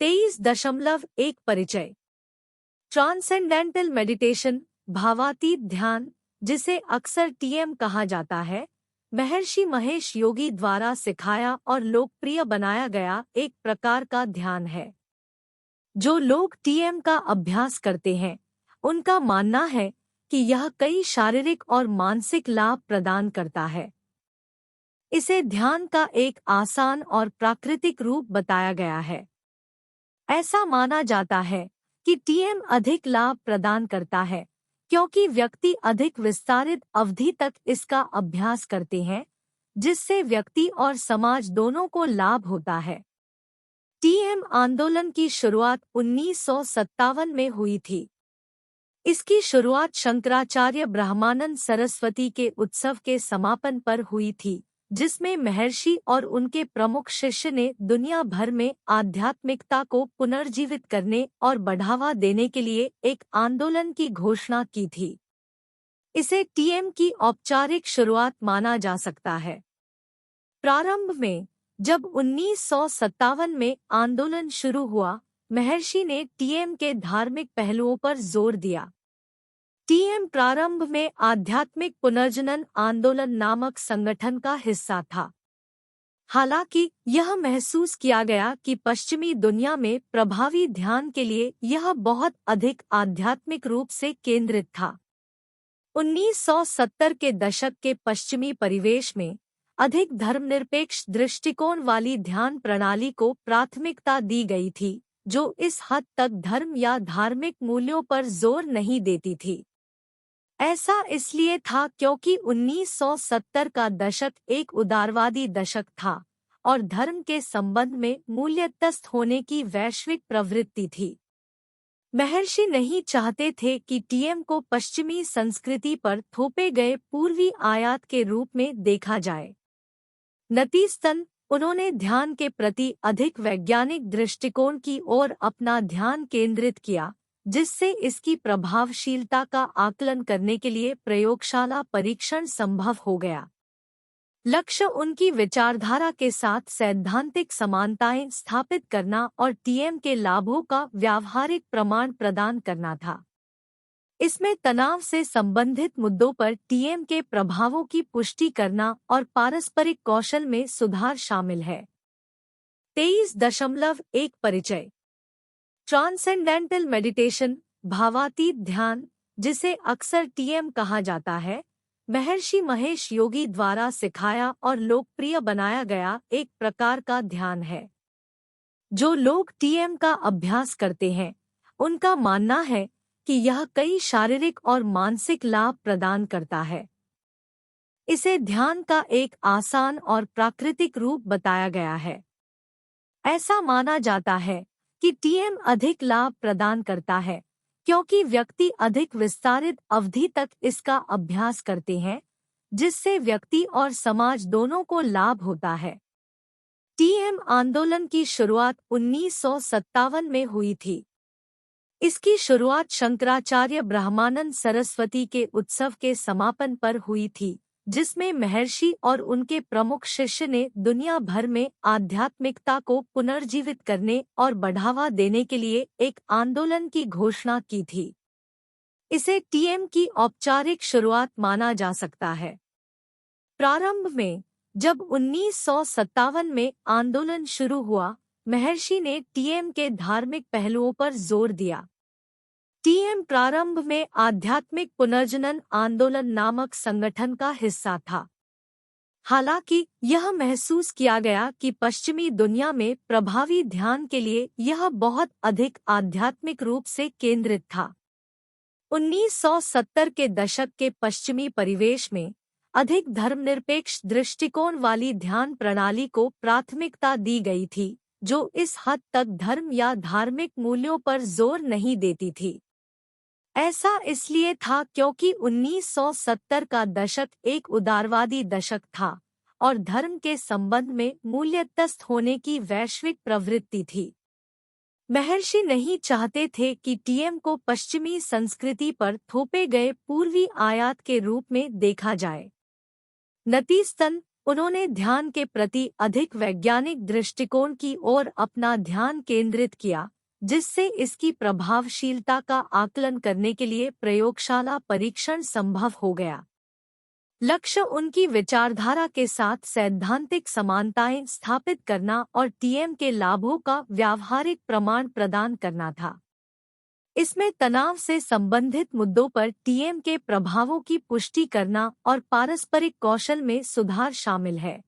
23.1 परिचय। Transcendental meditation, भावातीत ध्यान, जिसे अक्सर टीएम कहा जाता है, महर्षि महेश योगी द्वारा सिखाया और लोकप्रिय बनाया गया एक प्रकार का ध्यान है। जो लोग टीएम का अभ्यास करते हैं, उनका मानना है कि यह कई शारीरिक और मानसिक लाभ प्रदान करता है। इसे ध्यान का एक आसान और प्राकृतिक रूप बताया गया है। ऐसा माना जाता है कि टीएम अधिक लाभ प्रदान करता है क्योंकि व्यक्ति अधिक विस्तारित अवधि तक इसका अभ्यास करते हैं, जिससे व्यक्ति और समाज दोनों को लाभ होता है। टीएम आंदोलन की शुरुआत 1957 में हुई थी। इसकी शुरुआत शंकराचार्य ब्रह्मानंद सरस्वती के उत्सव के समापन पर हुई थी, जिसमें महर्षि और उनके प्रमुख शिष्य ने दुनिया भर में आध्यात्मिकता को पुनर्जीवित करने और बढ़ावा देने के लिए एक आंदोलन की घोषणा की थी। इसे टीएम की औपचारिक शुरुआत माना जा सकता है। प्रारंभ में जब 1957 में आंदोलन शुरू हुआ, महर्षि ने टीएम के धार्मिक पहलुओं पर जोर दिया। टीएम प्रारंभ में आध्यात्मिक पुनर्जनन आंदोलन नामक संगठन का हिस्सा था। हालांकि यह महसूस किया गया कि पश्चिमी दुनिया में प्रभावी ध्यान के लिए यह बहुत अधिक आध्यात्मिक रूप से केंद्रित था। 1970 के दशक के पश्चिमी परिवेश में अधिक धर्मनिरपेक्ष दृष्टिकोण वाली ध्यान प्रणाली को प्राथमिकता दी गई थी, जो इस हद तक धर्म या धार्मिक मूल्यों पर जोर नहीं देती थी। ऐसा इसलिए था क्योंकि 1970 का दशक एक उदारवादी दशक था और धर्म के संबंध में मूल्यतस्त होने की वैश्विक प्रवृत्ति थी। महर्षि नहीं चाहते थे कि टीएम को पश्चिमी संस्कृति पर थोपे गए पूर्वी आयात के रूप में देखा जाए। नतीजतन उन्होंने ध्यान के प्रति अधिक वैज्ञानिक दृष्टिकोण की ओर अपना ध्यान केंद्रित किया, जिससे इसकी प्रभावशीलता का आकलन करने के लिए प्रयोगशाला परीक्षण संभव हो गया। लक्ष्य उनकी विचारधारा के साथ सैद्धांतिक समानताएं स्थापित करना और टीएम के लाभों का व्यावहारिक प्रमाण प्रदान करना था। इसमें तनाव से संबंधित मुद्दों पर टीएम के प्रभावों की पुष्टि करना और पारस्परिक कौशल में सुधार शामिल है। 23.1 परिचय। ट्रांसेंडेंटल मेडिटेशन, भावातीत ध्यान, जिसे अक्सर टीएम कहा जाता है, महर्षि महेश योगी द्वारा सिखाया और लोकप्रिय बनाया गया एक प्रकार का ध्यान है। जो लोग टीएम का अभ्यास करते हैं, उनका मानना है कि यह कई शारीरिक और मानसिक लाभ प्रदान करता है। इसे ध्यान का एक आसान और प्राकृतिक रूप बताया गया है। ऐसा माना जाता है कि टीएम अधिक लाभ प्रदान करता है क्योंकि व्यक्ति अधिक विस्तारित अवधि तक इसका अभ्यास करते हैं, जिससे व्यक्ति और समाज दोनों को लाभ होता है। टीएम आंदोलन की शुरुआत 1957 में हुई थी। इसकी शुरुआत शंकराचार्य ब्रह्मानंद सरस्वती के उत्सव के समापन पर हुई थी, जिसमें महर्षि और उनके प्रमुख शिष्य ने दुनिया भर में आध्यात्मिकता को पुनर्जीवित करने और बढ़ावा देने के लिए एक आंदोलन की घोषणा की थी। इसे टीएम की औपचारिक शुरुआत माना जा सकता है। प्रारंभ में जब 1957 में आंदोलन शुरू हुआ, महर्षि ने टीएम के धार्मिक पहलुओं पर जोर दिया। टीएम प्रारंभ में आध्यात्मिक पुनर्जनन आंदोलन नामक संगठन का हिस्सा था। हालांकि यह महसूस किया गया कि पश्चिमी दुनिया में प्रभावी ध्यान के लिए यह बहुत अधिक आध्यात्मिक रूप से केंद्रित था। 1970 के दशक के पश्चिमी परिवेश में अधिक धर्मनिरपेक्ष दृष्टिकोण वाली ध्यान प्रणाली को प्राथमिकता दी गई थी, जो इस हद तक धर्म या धार्मिक मूल्यों पर जोर नहीं देती थी। ऐसा इसलिए था क्योंकि 1970 का दशक एक उदारवादी दशक था और धर्म के संबंध में मूल्यतस्त होने की वैश्विक प्रवृत्ति थी। महर्षि नहीं चाहते थे कि टीएम को पश्चिमी संस्कृति पर थोपे गए पूर्वी आयात के रूप में देखा जाए। नतीजतन उन्होंने ध्यान के प्रति अधिक वैज्ञानिक दृष्टिकोण की ओर अपना ध्यान केंद्रित किया, जिससे इसकी प्रभावशीलता का आकलन करने के लिए प्रयोगशाला परीक्षण संभव हो गया। लक्ष्य उनकी विचारधारा के साथ सैद्धांतिक समानताएं स्थापित करना और टीएम के लाभों का व्यावहारिक प्रमाण प्रदान करना था। इसमें तनाव से संबंधित मुद्दों पर टीएम के प्रभावों की पुष्टि करना और पारस्परिक कौशल में सुधार शामिल है।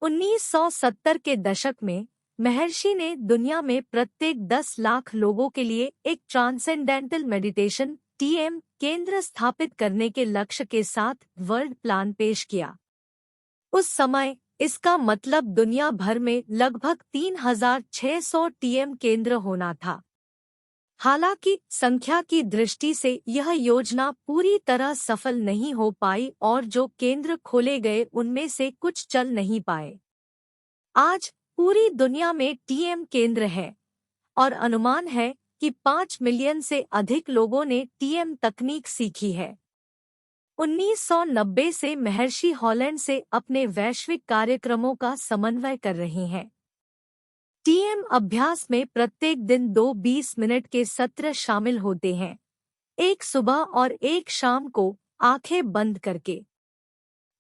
1970 के दशक में महर्षि ने दुनिया में प्रत्येक 10 लाख लोगों के लिए एक ट्रांसेंडेंटल मेडिटेशन टीएम केंद्र स्थापित करने के लक्ष्य के साथ वर्ल्ड प्लान पेश किया। उस समय इसका मतलब दुनिया भर में लगभग 3600 टीएम केंद्र होना था। हालांकि संख्या की दृष्टि से यह योजना पूरी तरह सफल नहीं हो पाई और जो केंद्र खोले गए उनमें से कुछ चल नहीं पाए। आज पूरी दुनिया में टीएम केंद्र है और अनुमान है कि 5 मिलियन से अधिक लोगों ने टीएम तकनीक सीखी है। 1990 से महर्षि हॉलैंड से अपने वैश्विक कार्यक्रमों का समन्वय कर रही हैं। टीएम अभ्यास में प्रत्येक दिन 2 20 मिनट के सत्र शामिल होते हैं, एक सुबह और एक शाम को आंखें बंद करके।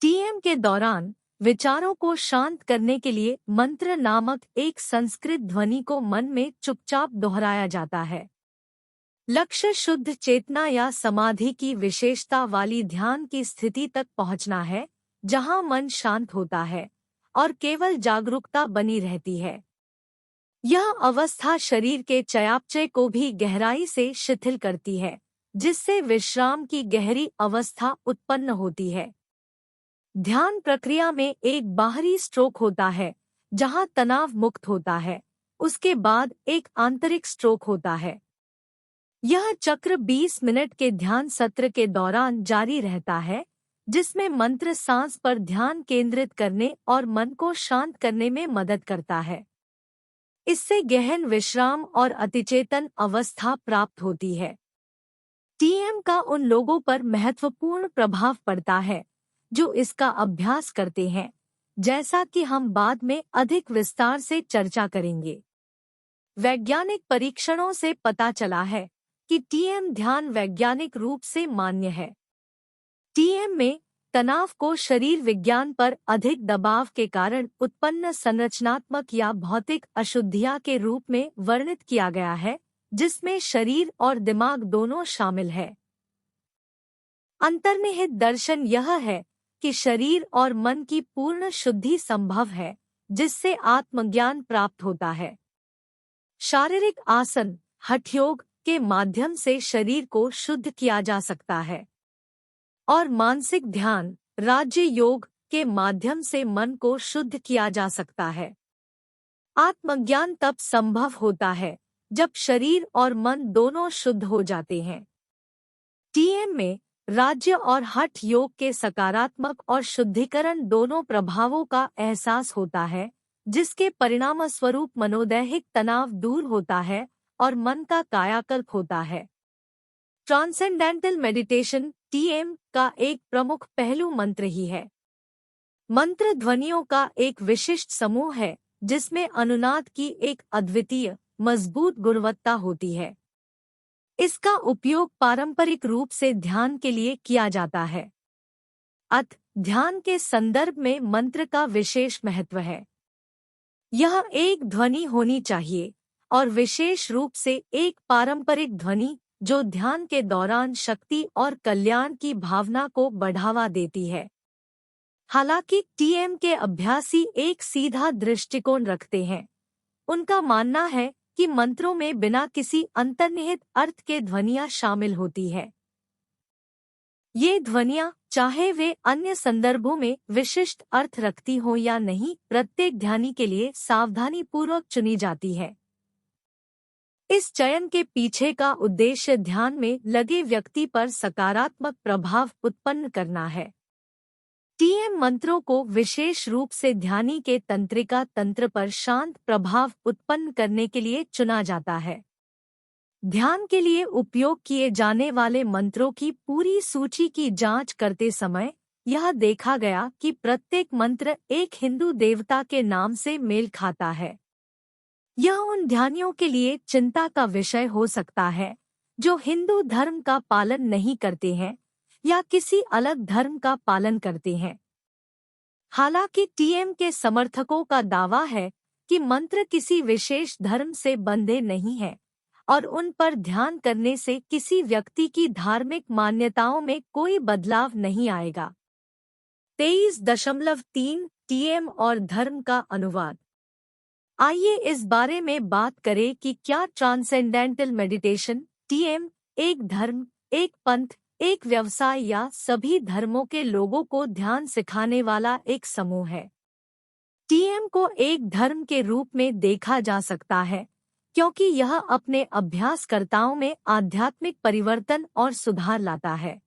टीएम के दौरान विचारों को शांत करने के लिए मंत्र नामक एक संस्कृत ध्वनि को मन में चुपचाप दोहराया जाता है। लक्ष्य शुद्ध चेतना या समाधि की विशेषता वाली ध्यान की स्थिति तक पहुंचना है, जहां मन शांत होता है और केवल जागरूकता बनी रहती है। यह अवस्था शरीर के चयापचय को भी गहराई से शिथिल करती है, जिससे विश्राम की गहरी अवस्था उत्पन्न होती है। ध्यान प्रक्रिया में एक बाहरी स्ट्रोक होता है, जहां तनाव मुक्त होता है। उसके बाद एक आंतरिक स्ट्रोक होता है। यह चक्र 20 मिनट के ध्यान सत्र के दौरान जारी रहता है, जिसमें मंत्र सांस पर ध्यान केंद्रित करने और मन को शांत करने में मदद करता है। इससे गहन विश्राम और अतिचेतन अवस्था प्राप्त होती है। टीएम का उन लोगों पर महत्वपूर्ण प्रभाव पड़ता है जो इसका अभ्यास करते हैं, जैसा कि हम बाद में अधिक विस्तार से चर्चा करेंगे। वैज्ञानिक परीक्षणों से पता चला है कि टीएम ध्यान वैज्ञानिक रूप से मान्य है। टीएम में तनाव को शरीर विज्ञान पर अधिक दबाव के कारण उत्पन्न संरचनात्मक या भौतिक अशुद्धियां के रूप में वर्णित किया गया है, जिसमें शरीर और दिमाग दोनों शामिल है। अंतर्निहित दर्शन यह है कि शरीर और मन की पूर्ण शुद्धि संभव है, जिससे आत्मज्ञान प्राप्त होता है। शारीरिक आसन, हठयोग के माध्यम से शरीर को शुद्ध किया जा सकता है और मानसिक ध्यान, राज्य योग के माध्यम से मन को शुद्ध किया जा सकता है। आत्मज्ञान तब संभव होता है जब शरीर और मन दोनों शुद्ध हो जाते हैं। टीएम में राज्य और हठ योग के सकारात्मक और शुद्धिकरण दोनों प्रभावों का एहसास होता है, जिसके परिणामस्वरूप मनोदैहिक तनाव दूर होता है और मन का कायाकल्प होता है। ट्रांसेंडेंटल मेडिटेशन टीएम का एक प्रमुख पहलू मंत्र ही है। मंत्र ध्वनियों का एक विशिष्ट समूह है, जिसमें अनुनाद की एक अद्वितीय, मजबूत गुणवत्ता होती है। इसका उपयोग पारंपरिक रूप से ध्यान के लिए किया जाता है। ध्यान के संदर्भ में मंत्र का विशेष महत्व है। यह एक ध्वनि होनी चाहिए और विशेष रूप से एक पारंपरिक ध्वनि जो ध्यान के दौरान शक्ति और कल्याण की भावना को बढ़ावा देती है। हालांकि टीएम के अभ्यासी एक सीधा दृष्टिकोण रखते हैं। उनका मानना है कि मंत्रों में बिना किसी अंतर्निहित अर्थ के ध्वनियां शामिल होती है। ये ध्वनियां, चाहे वे अन्य संदर्भों में विशिष्ट अर्थ रखती हो या नहीं, प्रत्येक ध्यानी के लिए सावधानीपूर्वक चुनी जाती है। इस चयन के पीछे का उद्देश्य ध्यान में लगे व्यक्ति पर सकारात्मक प्रभाव उत्पन्न करना है। टीएम मंत्रों को विशेष रूप से ध्यानी के तंत्रिका तंत्र पर शांत प्रभाव उत्पन्न करने के लिए चुना जाता है। ध्यान के लिए उपयोग किए जाने वाले मंत्रों की पूरी सूची की जांच करते समय यह देखा गया कि प्रत्येक मंत्र एक हिंदू देवता के नाम से मेल खाता है। यह उन ध्यानियों के लिए चिंता का विषय हो सकता है जो हिंदू धर्म का पालन नहीं करते हैं या किसी अलग धर्म का पालन करते हैं। हालांकि टीएम के समर्थकों का दावा है कि मंत्र किसी विशेष धर्म से बंधे नहीं हैं और उन पर ध्यान करने से किसी व्यक्ति की धार्मिक मान्यताओं में कोई बदलाव नहीं आएगा। 23.3 टीएम और धर्म का अनुवाद। आइए इस बारे में बात करें कि क्या ट्रांसेंडेंटल मेडिटेशन टीएम एक धर्म, एक पंथ, एक व्यवसाय या सभी धर्मों के लोगों को ध्यान सिखाने वाला एक समूह है। टीएम को एक धर्म के रूप में देखा जा सकता है क्योंकि यह अपने अभ्यासकर्ताओं में आध्यात्मिक परिवर्तन और सुधार लाता है।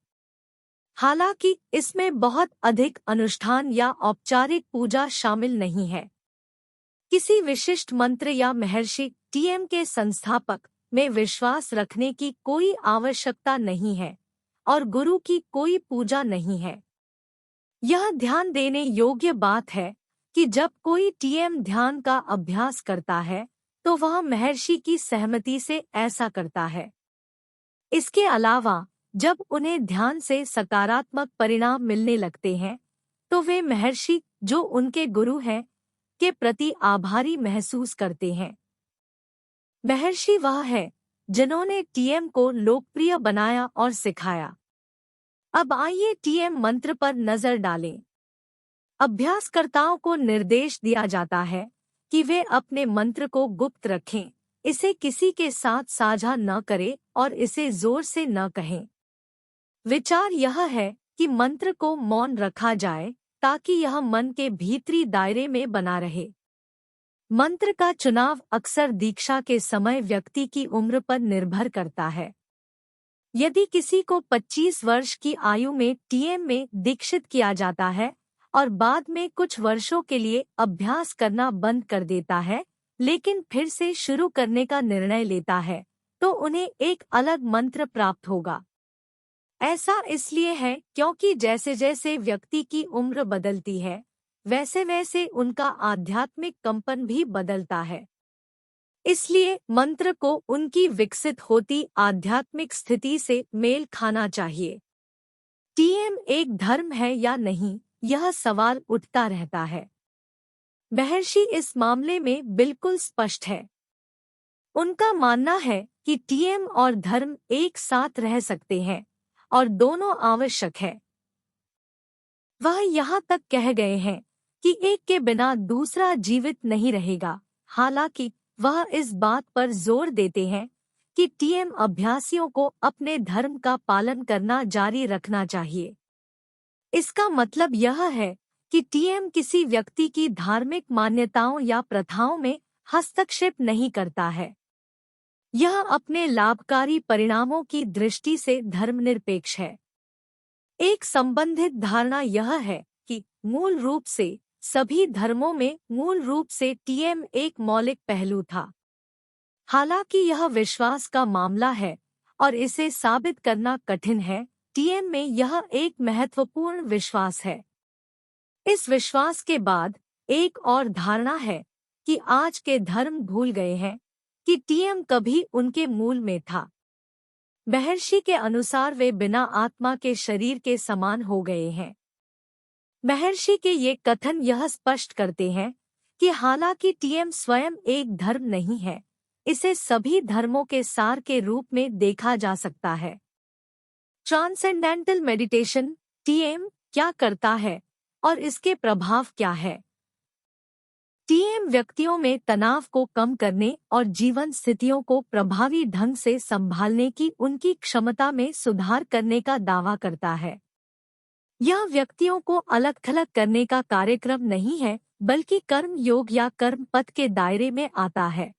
हालांकि इसमें बहुत अधिक अनुष्ठान या औपचारिक पूजा शामिल नहीं है। किसी विशिष्ट मंत्र या महर्षि टीएम के संस्थापक में विश्वास रखने की कोई आवश्यकता नहीं है और गुरु की कोई पूजा नहीं है। यह ध्यान देने योग्य बात है कि जब कोई टीएम ध्यान का अभ्यास करता है तो वह महर्षि की सहमति से ऐसा करता है। इसके अलावा जब उन्हें ध्यान से सकारात्मक परिणाम मिलने लगते हैं तो वे महर्षि, जो उनके गुरु हैं, के प्रति आभारी महसूस करते हैं। महर्षि वह है जिन्होंने टीएम को लोकप्रिय बनाया और सिखाया। अब आइए टीएम मंत्र पर नजर डालें। अभ्यासकर्ताओं को निर्देश दिया जाता है कि वे अपने मंत्र को गुप्त रखें, इसे किसी के साथ साझा न करें और इसे जोर से न कहें। विचार यह है कि मंत्र को मौन रखा जाए ताकि यह मन के भीतरी दायरे में बना रहे। मंत्र का चुनाव अक्सर दीक्षा के समय व्यक्ति की उम्र पर निर्भर करता है। यदि किसी को 25 वर्ष की आयु में टीएम में दीक्षित किया जाता है और बाद में कुछ वर्षों के लिए अभ्यास करना बंद कर देता है लेकिन फिर से शुरू करने का निर्णय लेता है, तो उन्हें एक अलग मंत्र प्राप्त होगा। ऐसा इसलिए है क्योंकि जैसे जैसे व्यक्ति की उम्र बदलती है वैसे वैसे उनका आध्यात्मिक कंपन भी बदलता है। इसलिए मंत्र को उनकी विकसित होती आध्यात्मिक स्थिति से मेल खाना चाहिए। टीएम एक धर्म है या नहीं, यह सवाल उठता रहता है। महर्षि इस मामले में बिल्कुल स्पष्ट है। उनका मानना है कि टीएम और धर्म एक साथ रह सकते हैं और दोनों आवश्यक है। वह यहाँ तक कह गए हैं कि एक के बिना दूसरा जीवित नहीं रहेगा। हालांकि वह इस बात पर जोर देते हैं कि टीएम अभ्यासियों को अपने धर्म का पालन करना जारी रखना चाहिए। इसका मतलब यह है कि टीएम किसी व्यक्ति की धार्मिक मान्यताओं या प्रथाओं में हस्तक्षेप नहीं करता है। यह अपने लाभकारी परिणामों की दृष्टि से धर्मनिरपेक्ष है। एक संबंधित धारणा यह है कि मूल रूप से सभी धर्मों में मूल रूप से टीएम एक मौलिक पहलू था। हालांकि यह विश्वास का मामला है और इसे साबित करना कठिन है, टीएम में यह एक महत्वपूर्ण विश्वास है। इस विश्वास के बाद एक और धारणा है कि आज के धर्म भूल गए हैं कि टीएम कभी उनके मूल में था। महर्षि के अनुसार वे बिना आत्मा के शरीर के समान हो गए हैं। महर्षि के ये कथन यह स्पष्ट करते हैं कि हालांकि टीएम स्वयं एक धर्म नहीं है, इसे सभी धर्मों के सार के रूप में देखा जा सकता है। ट्रांसेंडेंटल मेडिटेशन टीएम क्या करता है और इसके प्रभाव क्या है? टीएम व्यक्तियों में तनाव को कम करने और जीवन स्थितियों को प्रभावी ढंग से संभालने की उनकी क्षमता में सुधार करने का दावा करता है। यह व्यक्तियों को अलग-थलग करने का कार्यक्रम नहीं है, बल्कि कर्म योग या कर्म पथ के दायरे में आता है।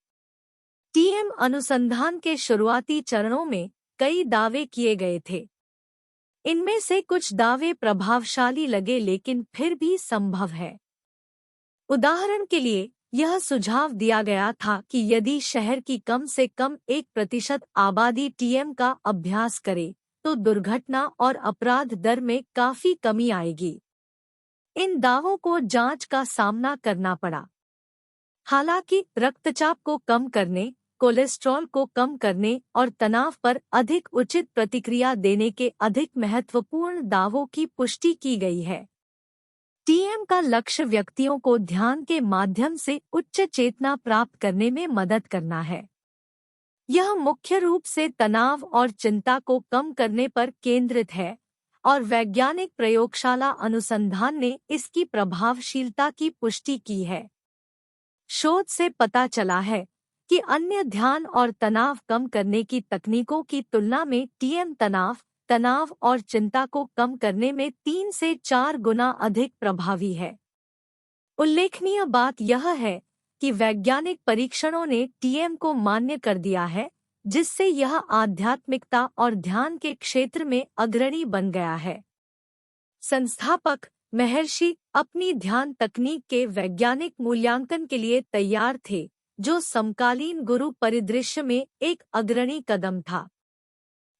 टीएम अनुसंधान के शुरुआती चरणों में कई दावे किए गए थे। इनमें से कुछ दावे प्रभावशाली लगे लेकिन फिर भी संभव है। उदाहरण के लिए यह सुझाव दिया गया था कि यदि शहर की कम से कम 1% आबादी टीएम का अभ्यास करे तो दुर्घटना और अपराध दर में काफी कमी आएगी। इन दावों को जांच का सामना करना पड़ा। हालांकि रक्तचाप को कम करने, कोलेस्ट्रॉल को कम करने और तनाव पर अधिक उचित प्रतिक्रिया देने के अधिक महत्वपूर्ण दावों की पुष्टि की गई है। टीएम का लक्ष्य व्यक्तियों को ध्यान के माध्यम से उच्च चेतना प्राप्त करने में मदद करना है। यह मुख्य रूप से तनाव और चिंता को कम करने पर केंद्रित है और वैज्ञानिक प्रयोगशाला अनुसंधान ने इसकी प्रभावशीलता की पुष्टि की है। शोध से पता चला है कि अन्य ध्यान और तनाव कम करने की तकनीकों की तुलना में टीएम तनाव और चिंता को कम करने में 3 से 4 गुना अधिक प्रभावी है। उल्लेखनीय बात यह है कि वैज्ञानिक परीक्षणों ने टीएम को मान्य कर दिया है, जिससे यह आध्यात्मिकता और ध्यान के क्षेत्र में अग्रणी बन गया है। संस्थापक महर्षि अपनी ध्यान तकनीक के वैज्ञानिक मूल्यांकन के लिए तैयार थे, जो समकालीन गुरु परिदृश्य में एक अग्रणी कदम था।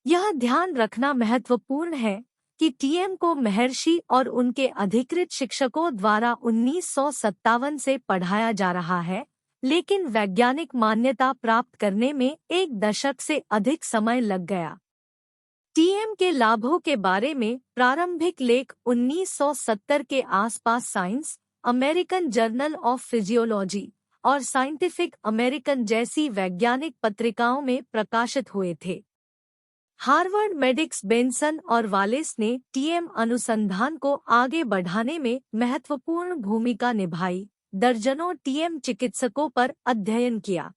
यह ध्यान रखना महत्वपूर्ण है कि टीएम को महर्षि और उनके अधिकृत शिक्षकों द्वारा 1957 से पढ़ाया जा रहा है, लेकिन वैज्ञानिक मान्यता प्राप्त करने में 1 दशक से अधिक समय लग गया। टीएम के लाभों के बारे में प्रारंभिक लेख 1970 के आसपास science, American journal of physiology और साइंटिफिक अमेरिकन जैसी वैज्ञानिक पत्रिकाओं में प्रकाशित हुए थे। हार्वर्ड मेडिक्स बेंसन और वालेस ने टीएम अनुसंधान को आगे बढ़ाने में महत्वपूर्ण भूमिका निभाई, दर्जनों टीएम चिकित्सकों पर अध्ययन किया।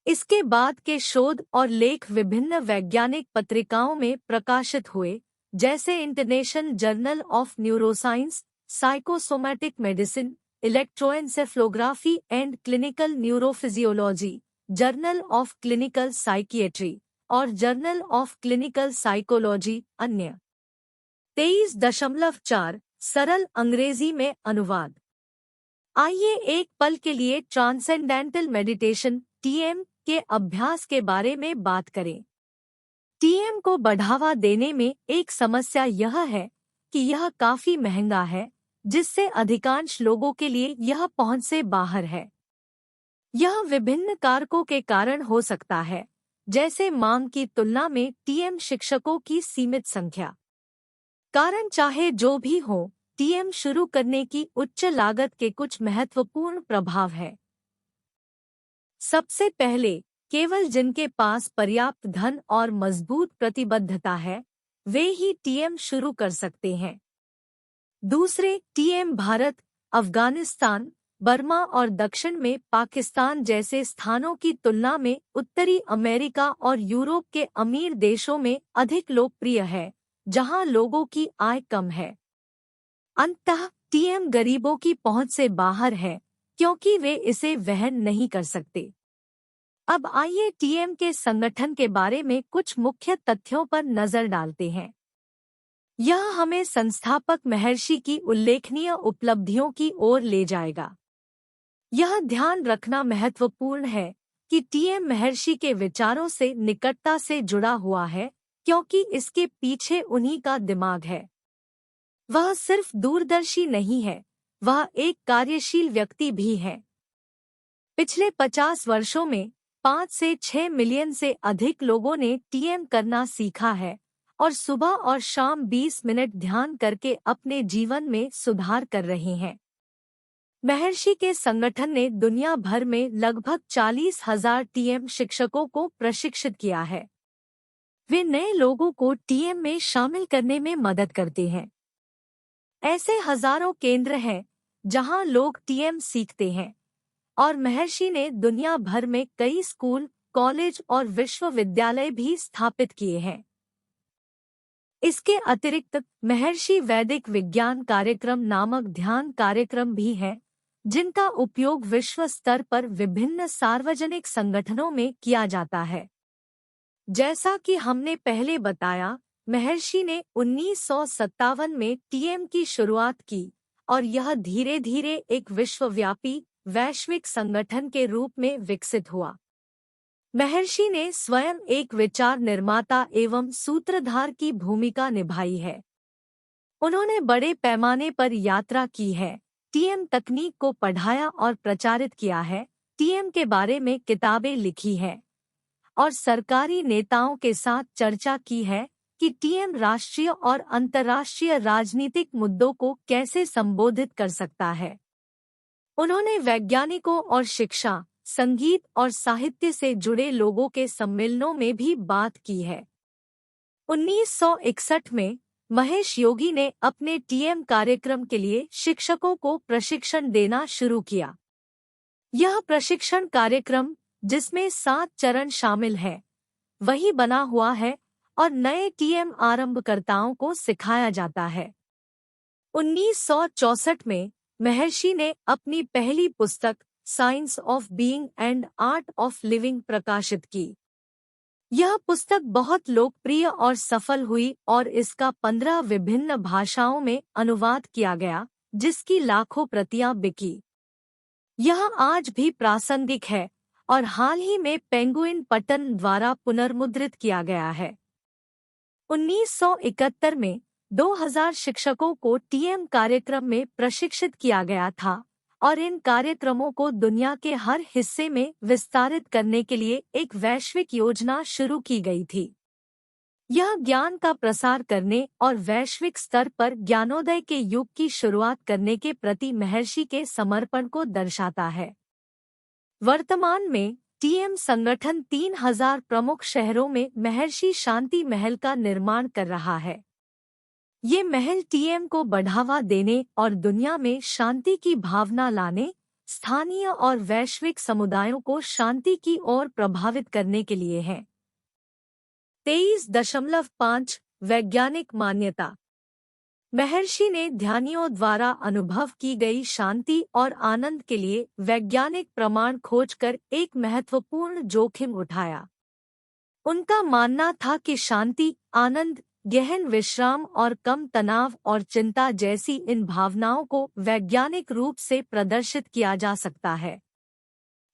इसके बाद के शोध और लेख विभिन्न वैज्ञानिक पत्रिकाओं में प्रकाशित हुए, जैसे international journal of neuroscience, psychosomatic medicine, electroencephalography and clinical neurophysiology, journal of clinical psychiatry और जर्नल ऑफ क्लिनिकल साइकोलॉजी। अन्य 23.4 सरल अंग्रेजी में अनुवाद। आइए एक पल के लिए ट्रांसेंडेंटल मेडिटेशन टीएम के अभ्यास के बारे में बात करें। टीएम को बढ़ावा देने में एक समस्या यह है कि यह काफी महंगा है, जिससे अधिकांश लोगों के लिए यह पहुंच से बाहर है। यह विभिन्न कारकों के कारण हो सकता है, जैसे मांग की तुलना में टीएम शिक्षकों की सीमित संख्या। कारण चाहे जो भी हो, टीएम शुरू करने की उच्च लागत के कुछ महत्वपूर्ण प्रभाव हैं। सबसे पहले, केवल जिनके पास पर्याप्त धन और मजबूत प्रतिबद्धता है, वे ही टीएम शुरू कर सकते हैं। दूसरे, टीएम भारत, अफगानिस्तान, बर्मा और दक्षिण में पाकिस्तान जैसे स्थानों की तुलना में उत्तरी अमेरिका और यूरोप के अमीर देशों में अधिक लोकप्रिय है, जहां लोगों की आय कम है। अंततः टीएम गरीबों की पहुंच से बाहर है, क्योंकि वे इसे वहन नहीं कर सकते। अब आइए टीएम के संगठन के बारे में कुछ मुख्य तथ्यों पर नजर डालते हैं। यह हमें संस्थापक महर्षि की उल्लेखनीय उपलब्धियों की ओर ले जाएगा। यह ध्यान रखना महत्वपूर्ण है कि टीएम महर्षि के विचारों से निकटता से जुड़ा हुआ है, क्योंकि इसके पीछे उन्हीं का दिमाग है। वह सिर्फ दूरदर्शी नहीं है, वह एक कार्यशील व्यक्ति भी है। पिछले 50 वर्षों में 5 से 6 मिलियन से अधिक लोगों ने टीएम करना सीखा है और सुबह और शाम 20 मिनट ध्यान करके अपने जीवन में सुधार कर रहे हैं। महर्षि के संगठन ने दुनिया भर में लगभग 40,000 टीएम शिक्षकों को प्रशिक्षित किया है। वे नए लोगों को टीएम में शामिल करने में मदद करते हैं। ऐसे हजारों केंद्र हैं जहां लोग टीएम सीखते हैं, और महर्षि ने दुनिया भर में कई स्कूल, कॉलेज और विश्वविद्यालय भी स्थापित किए हैं। इसके अतिरिक्त महर्षि वैदिक विज्ञान कार्यक्रम नामक ध्यान कार्यक्रम भी है, जिनका उपयोग विश्व स्तर पर विभिन्न सार्वजनिक संगठनों में किया जाता है। जैसा कि हमने पहले बताया, महर्षि ने 1957 में टीएम की शुरुआत की और यह धीरे धीरे एक विश्वव्यापी वैश्विक संगठन के रूप में विकसित हुआ। महर्षि ने स्वयं एक विचार निर्माता एवं सूत्रधार की भूमिका निभाई है। उन्होंने बड़े पैमाने पर यात्रा की है, टीएम तकनीक को पढ़ाया और प्रचारित किया है, टीएम के बारे में किताबें लिखी है और सरकारी नेताओं के साथ चर्चा की है कि टीएम राष्ट्रीय और अंतर्राष्ट्रीय राजनीतिक मुद्दों को कैसे संबोधित कर सकता है। उन्होंने वैज्ञानिकों और शिक्षा, संगीत और साहित्य से जुड़े लोगों के सम्मेलनों में भी बात की है। 1961 में महेश योगी ने अपने टीएम कार्यक्रम के लिए शिक्षकों को प्रशिक्षण देना शुरू किया। यह प्रशिक्षण कार्यक्रम, जिसमें 7 चरण शामिल हैं, वही बना हुआ है और नए टीएम आरंभकर्ताओं को सिखाया जाता है। 1964 में महर्षि ने अपनी पहली पुस्तक science of being and art of living प्रकाशित की। यह पुस्तक बहुत लोकप्रिय और सफल हुई और इसका 15 विभिन्न भाषाओं में अनुवाद किया गया, जिसकी लाखों प्रतियां बिकी। यह आज भी प्रासंगिक है और हाल ही में पेंगुइन पट्टन द्वारा पुनर्मुद्रित किया गया है। 1971 में 2000 शिक्षकों को टीएम कार्यक्रम में प्रशिक्षित किया गया था और इन कार्यक्रमों को दुनिया के हर हिस्से में विस्तारित करने के लिए एक वैश्विक योजना शुरू की गई थी। यह ज्ञान का प्रसार करने और वैश्विक स्तर पर ज्ञानोदय के युग की शुरुआत करने के प्रति महर्षि के समर्पण को दर्शाता है। वर्तमान में टीएम संगठन 3000 प्रमुख शहरों में महर्षि शांति महल का निर्माण कर रहा है। ये महल टीएम को बढ़ावा देने और दुनिया में शांति की भावना लाने, स्थानीय और वैश्विक समुदायों को शांति की ओर प्रभावित करने के लिए है। 23.5 वैज्ञानिक मान्यता। महर्षि ने ध्यानियों द्वारा अनुभव की गई शांति और आनंद के लिए वैज्ञानिक प्रमाण खोजकर एक महत्वपूर्ण जोखिम उठाया। उनका मानना था कि शांति, आनंद, गहन विश्राम और कम तनाव और चिंता जैसी इन भावनाओं को वैज्ञानिक रूप से प्रदर्शित किया जा सकता है।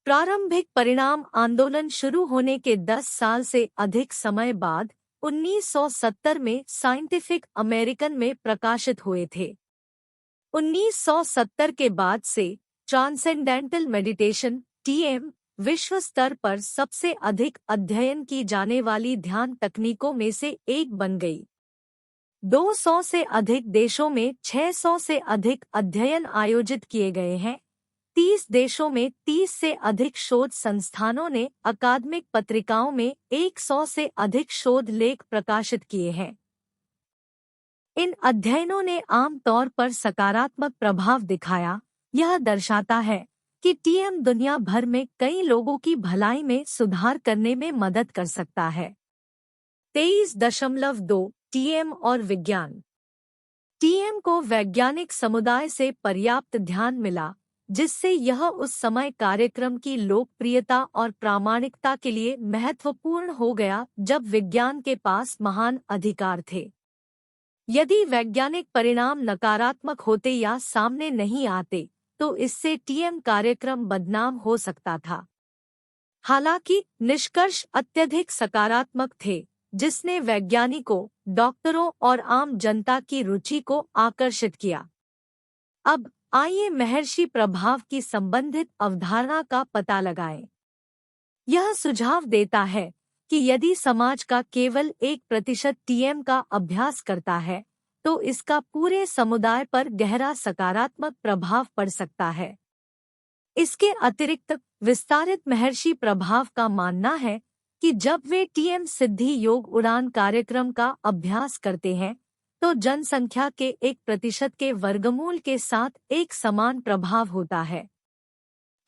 प्रारंभिक परिणाम आंदोलन शुरू होने के 10 साल से अधिक समय बाद 1970 में साइंटिफिक अमेरिकन में प्रकाशित हुए थे। 1970 के बाद से ट्रांसेंडेंटल मेडिटेशन (टीएम) विश्व स्तर पर सबसे अधिक अध्ययन की जाने वाली ध्यान तकनीकों में से एक बन गई। 200 से अधिक देशों में 600 से अधिक अध्ययन आयोजित किए गए हैं। 30 देशों में 30 से अधिक शोध संस्थानों ने अकादमिक पत्रिकाओं में 100 से अधिक शोध लेख प्रकाशित किए हैं। इन अध्ययनों ने आम तौर पर सकारात्मक प्रभाव दिखाया। यह दर्शाता है कि टीएम दुनिया भर में कई लोगों की भलाई में सुधार करने में मदद कर सकता है। 23.2 टीएम और विज्ञान। टीएम को वैज्ञानिक समुदाय से पर्याप्त ध्यान मिला, जिससे यह उस समय कार्यक्रम की लोकप्रियता और प्रामाणिकता के लिए महत्वपूर्ण हो गया जब विज्ञान के पास महान अधिकार थे। यदि वैज्ञानिक परिणाम नकारात्मक होते या सामने नहीं आते, तो इससे टीएम कार्यक्रम बदनाम हो सकता था। हालांकि निष्कर्ष अत्यधिक सकारात्मक थे, जिसने वैज्ञानिकों, डॉक्टरों और आम जनता की रुचि को आकर्षित किया। अब आइए महर्षि प्रभाव की संबंधित अवधारणा का पता लगाएं। यह सुझाव देता है कि यदि समाज का केवल 1% टीएम का अभ्यास करता है, तो इसका पूरे समुदाय पर गहरा सकारात्मक प्रभाव पड़ सकता है। इसके अतिरिक्त विस्तारित महर्षि प्रभाव का मानना है कि जब वे टीएम सिद्धि योग उड़ान कार्यक्रम का अभ्यास करते हैं, तो जनसंख्या के 1% के वर्गमूल के साथ एक समान प्रभाव होता है।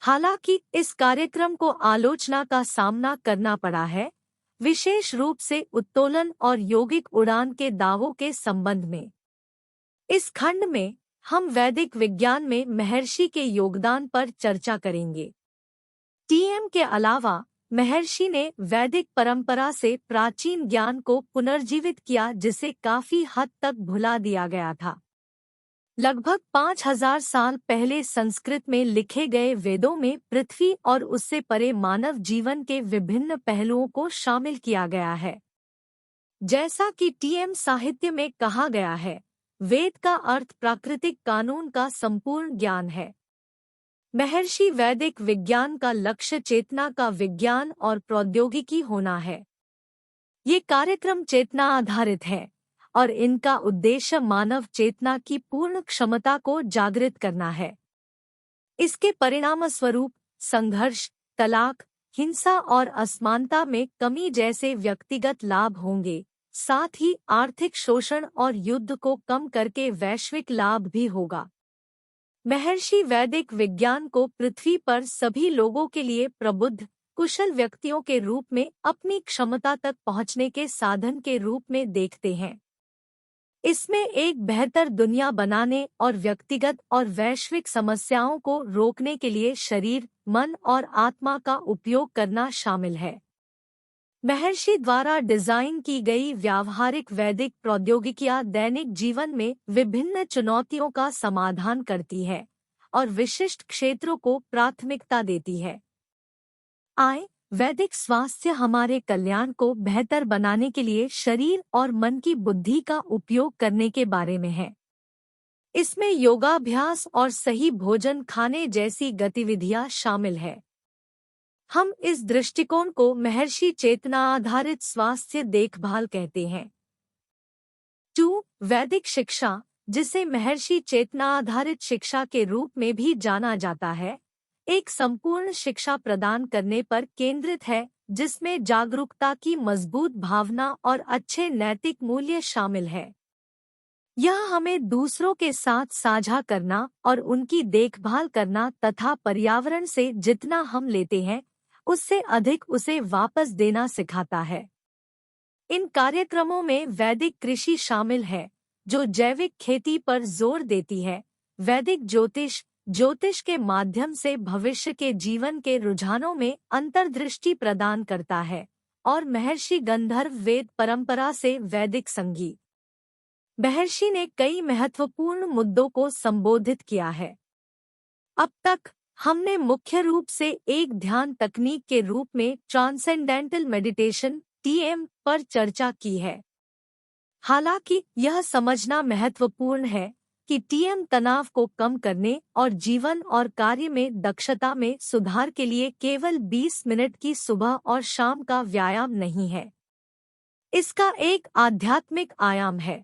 हालांकि इस कार्यक्रम को आलोचना का सामना करना पड़ा है, विशेष रूप से उत्तोलन और यौगिक उड़ान के दावों के संबंध में। इस खंड में हम वैदिक विज्ञान में महर्षि के योगदान पर चर्चा करेंगे। टीएम के अलावा महर्षि ने वैदिक परंपरा से प्राचीन ज्ञान को पुनर्जीवित किया, जिसे काफी हद तक भुला दिया गया था। लगभग 5000 साल पहले संस्कृत में लिखे गए वेदों में पृथ्वी और उससे परे मानव जीवन के विभिन्न पहलुओं को शामिल किया गया है। जैसा कि टीएम साहित्य में कहा गया है, वेद का अर्थ प्राकृतिक कानून का संपूर्ण ज्ञान है। महर्षि वैदिक विज्ञान का लक्ष्य चेतना का विज्ञान और प्रौद्योगिकी होना है। ये कार्यक्रम चेतना आधारित है और इनका उद्देश्य मानव चेतना की पूर्ण क्षमता को जागृत करना है। इसके परिणामस्वरूप संघर्ष, तलाक, हिंसा और असमानता में कमी जैसे व्यक्तिगत लाभ होंगे, साथ ही आर्थिक शोषण और युद्ध को कम करके वैश्विक लाभ भी होगा। महर्षि वैदिक विज्ञान को पृथ्वी पर सभी लोगों के लिए प्रबुद्ध, कुशल व्यक्तियों के रूप में अपनी क्षमता तक पहुंचने के साधन के रूप में देखते हैं। इसमें एक बेहतर दुनिया बनाने और व्यक्तिगत और वैश्विक समस्याओं को रोकने के लिए शरीर, मन और आत्मा का उपयोग करना शामिल है। महर्षि द्वारा डिजाइन की गई व्यावहारिक वैदिक प्रौद्योगिकियां दैनिक जीवन में विभिन्न चुनौतियों का समाधान करती है और विशिष्ट क्षेत्रों को प्राथमिकता देती है। वैदिक स्वास्थ्य हमारे कल्याण को बेहतर बनाने के लिए शरीर और मन की बुद्धि का उपयोग करने के बारे में है। इसमें योगाभ्यास और सही भोजन खाने जैसी गतिविधियां शामिल है। हम इस दृष्टिकोण को महर्षि चेतना आधारित स्वास्थ्य देखभाल कहते हैं। 2. वैदिक शिक्षा, जिसे महर्षि चेतना आधारित शिक्षा के रूप में भी जाना जाता है, एक संपूर्ण शिक्षा प्रदान करने पर केंद्रित है, जिसमें जागरूकता की मजबूत भावना और अच्छे नैतिक मूल्य शामिल है। यह हमें दूसरों के साथ साझा करना और उनकी देखभाल करना तथा पर्यावरण से जितना हम लेते हैं, उससे अधिक उसे वापस देना सिखाता है। इन कार्यक्रमों में वैदिक कृषि शामिल है, जो जैविक खेती पर जोर देती है। वैदिक ज्योतिष के माध्यम से भविष्य के जीवन के रुझानों में अंतर्दृष्टि प्रदान करता है, और महर्षि गंधर्व वेद परंपरा से वैदिक संगीत। महर्षि ने कई महत्वपूर्ण मुद्दों को संबोधित किया है। अब तक हमने मुख्य रूप से एक ध्यान तकनीक के रूप में ट्रांसेंडेंटल मेडिटेशन (TM) पर चर्चा की है। हालांकि यह समझना महत्वपूर्ण है कि TM तनाव को कम करने और जीवन और कार्य में दक्षता में सुधार के लिए केवल 20 मिनट की सुबह और शाम का व्यायाम नहीं है। इसका एक आध्यात्मिक आयाम है।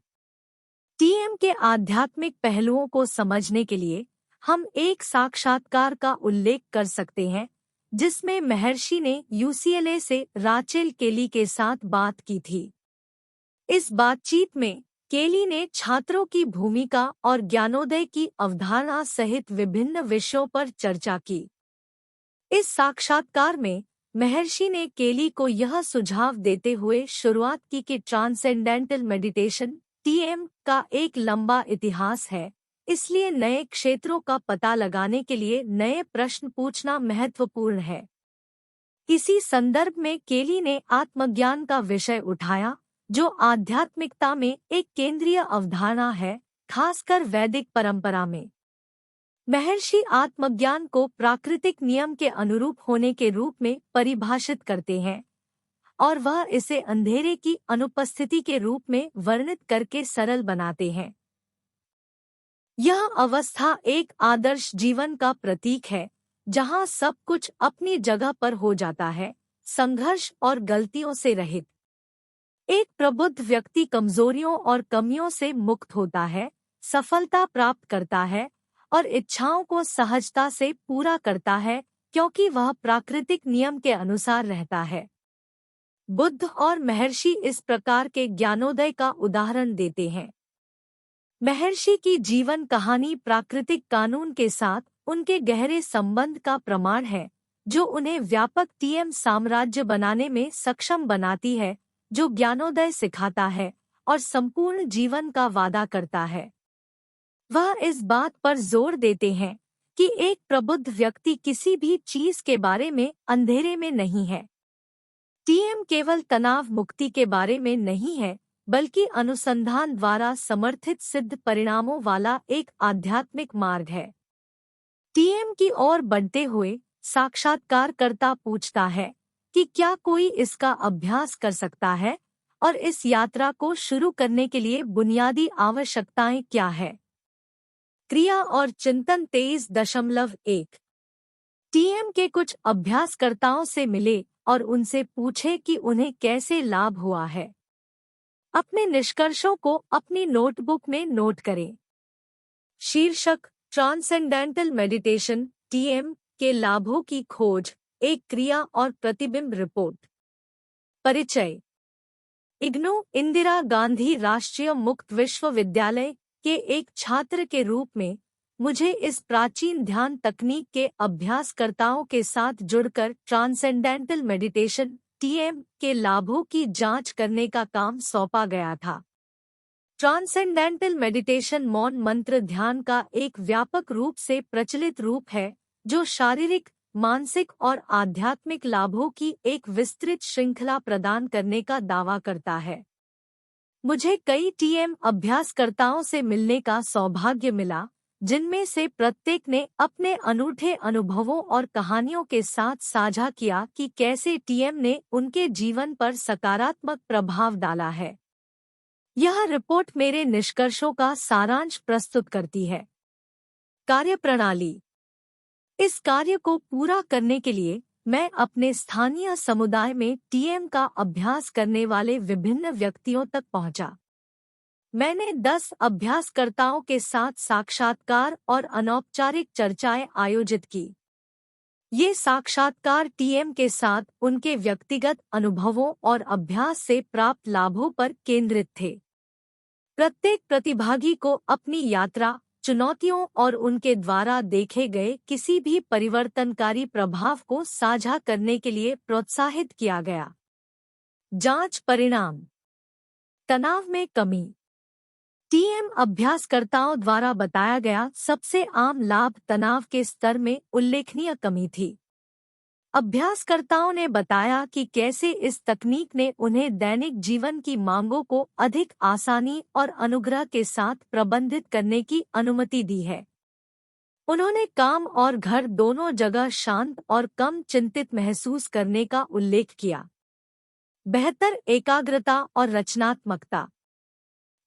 TM के आध्यात्मिक पहलुओं को समझने के लिए हम एक साक्षात्कार का उल्लेख कर सकते हैं, जिसमें महर्षि ने UCLA से राचेल केली के साथ बात की थी। इस बातचीत में केली ने छात्रों की भूमिका और ज्ञानोदय की अवधारणा सहित विभिन्न विषयों पर चर्चा की। इस साक्षात्कार में महर्षि ने केली को यह सुझाव देते हुए शुरुआत की कि ट्रांसेंडेंटल मेडिटेशन (TM) का एक लंबा इतिहास है, इसलिए नए क्षेत्रों का पता लगाने के लिए नए प्रश्न पूछना महत्वपूर्ण है। इसी संदर्भ में केली ने आत्मज्ञान का विषय उठाया, जो आध्यात्मिकता में एक केंद्रीय अवधारणा है, खासकर वैदिक परंपरा में। महर्षि आत्मज्ञान को प्राकृतिक नियम के अनुरूप होने के रूप में परिभाषित करते हैं, और वह इसे अंधेरे की अनुपस्थिति के रूप में वर्णित करके सरल बनाते हैं। यह अवस्था एक आदर्श जीवन का प्रतीक है, जहां सब कुछ अपनी जगह पर हो जाता है, संघर्ष और गलतियों से रहित। एक प्रबुद्ध व्यक्ति कमजोरियों और कमियों से मुक्त होता है, सफलता प्राप्त करता है और इच्छाओं को सहजता से पूरा करता है, क्योंकि वह प्राकृतिक नियम के अनुसार रहता है। बुद्ध और महर्षि इस प्रकार के ज्ञानोदय का उदाहरण देते हैं। महर्षि की जीवन कहानी प्राकृतिक कानून के साथ उनके गहरे संबंध का प्रमाण है, जो उन्हें व्यापक TM साम्राज्य बनाने में सक्षम बनाती है, जो ज्ञानोदय सिखाता है और संपूर्ण जीवन का वादा करता है। वह इस बात पर जोर देते हैं कि एक प्रबुद्ध व्यक्ति किसी भी चीज के बारे में अंधेरे में नहीं है। TM केवल तनाव मुक्ति के बारे में नहीं है, बल्कि अनुसंधान द्वारा समर्थित सिद्ध परिणामों वाला एक आध्यात्मिक मार्ग है। टीएम की ओर बढ़ते हुए साक्षात्कारकर्ता पूछता है कि क्या कोई इसका अभ्यास कर सकता है और इस यात्रा को शुरू करने के लिए बुनियादी आवश्यकताएं क्या है। क्रिया और चिंतन 23.1 टीएम के कुछ अभ्यासकर्ताओं से मिले और उनसे पूछे कि उन्हें कैसे लाभ हुआ है। अपने निष्कर्षों को अपनी नोटबुक में नोट करें। शीर्षक ट्रांसेंडेंटल मेडिटेशन टीएम के लाभों की खोज, एक क्रिया और प्रतिबिंब रिपोर्ट। परिचय। इग्नू इंदिरा गांधी राष्ट्रीय मुक्त विश्वविद्यालय के एक छात्र के रूप में मुझे इस प्राचीन ध्यान तकनीक के अभ्यासकर्ताओं के साथ जुड़कर ट्रांसेंडेंटल मेडिटेशन टीएम के लाभों की जांच करने का काम सौंपा गया था। ट्रांसेंडेंटल मेडिटेशन मौन मंत्र ध्यान का एक व्यापक रूप से प्रचलित रूप है जो शारीरिक, मानसिक और आध्यात्मिक लाभों की एक विस्तृत श्रृंखला प्रदान करने का दावा करता है। मुझे कई टीएम अभ्यासकर्ताओं से मिलने का सौभाग्य मिला, जिनमें से प्रत्येक ने अपने अनूठे अनुभवों और कहानियों के साथ साझा किया कि कैसे टीएम ने उनके जीवन पर सकारात्मक प्रभाव डाला है। यह रिपोर्ट मेरे निष्कर्षों का सारांश प्रस्तुत करती है। कार्यप्रणाली। इस कार्य को पूरा करने के लिए मैं अपने स्थानीय समुदाय में टीएम का अभ्यास करने वाले विभिन्न व्यक्तियों तक पहुंचा। मैंने 10 अभ्यासकर्ताओं के साथ साक्षात्कार और अनौपचारिक चर्चाएं आयोजित की। ये साक्षात्कार टीएम के साथ उनके व्यक्तिगत अनुभवों और अभ्यास से प्राप्त लाभों पर केंद्रित थे। प्रत्येक प्रतिभागी को अपनी यात्रा, चुनौतियों और उनके द्वारा देखे गए किसी भी परिवर्तनकारी प्रभाव को साझा करने के लिए प्रोत्साहित किया गया। जांच परिणाम। तनाव में कमी। टीएम अभ्यासकर्ताओं द्वारा बताया गया सबसे आम लाभ तनाव के स्तर में उल्लेखनीय कमी थी। अभ्यासकर्ताओं ने बताया कि कैसे इस तकनीक ने उन्हें दैनिक जीवन की मांगों को अधिक आसानी और अनुग्रह के साथ प्रबंधित करने की अनुमति दी है। उन्होंने काम और घर दोनों जगह शांत और कम चिंतित महसूस करने का उल्लेख किया। बेहतर एकाग्रता और रचनात्मकता।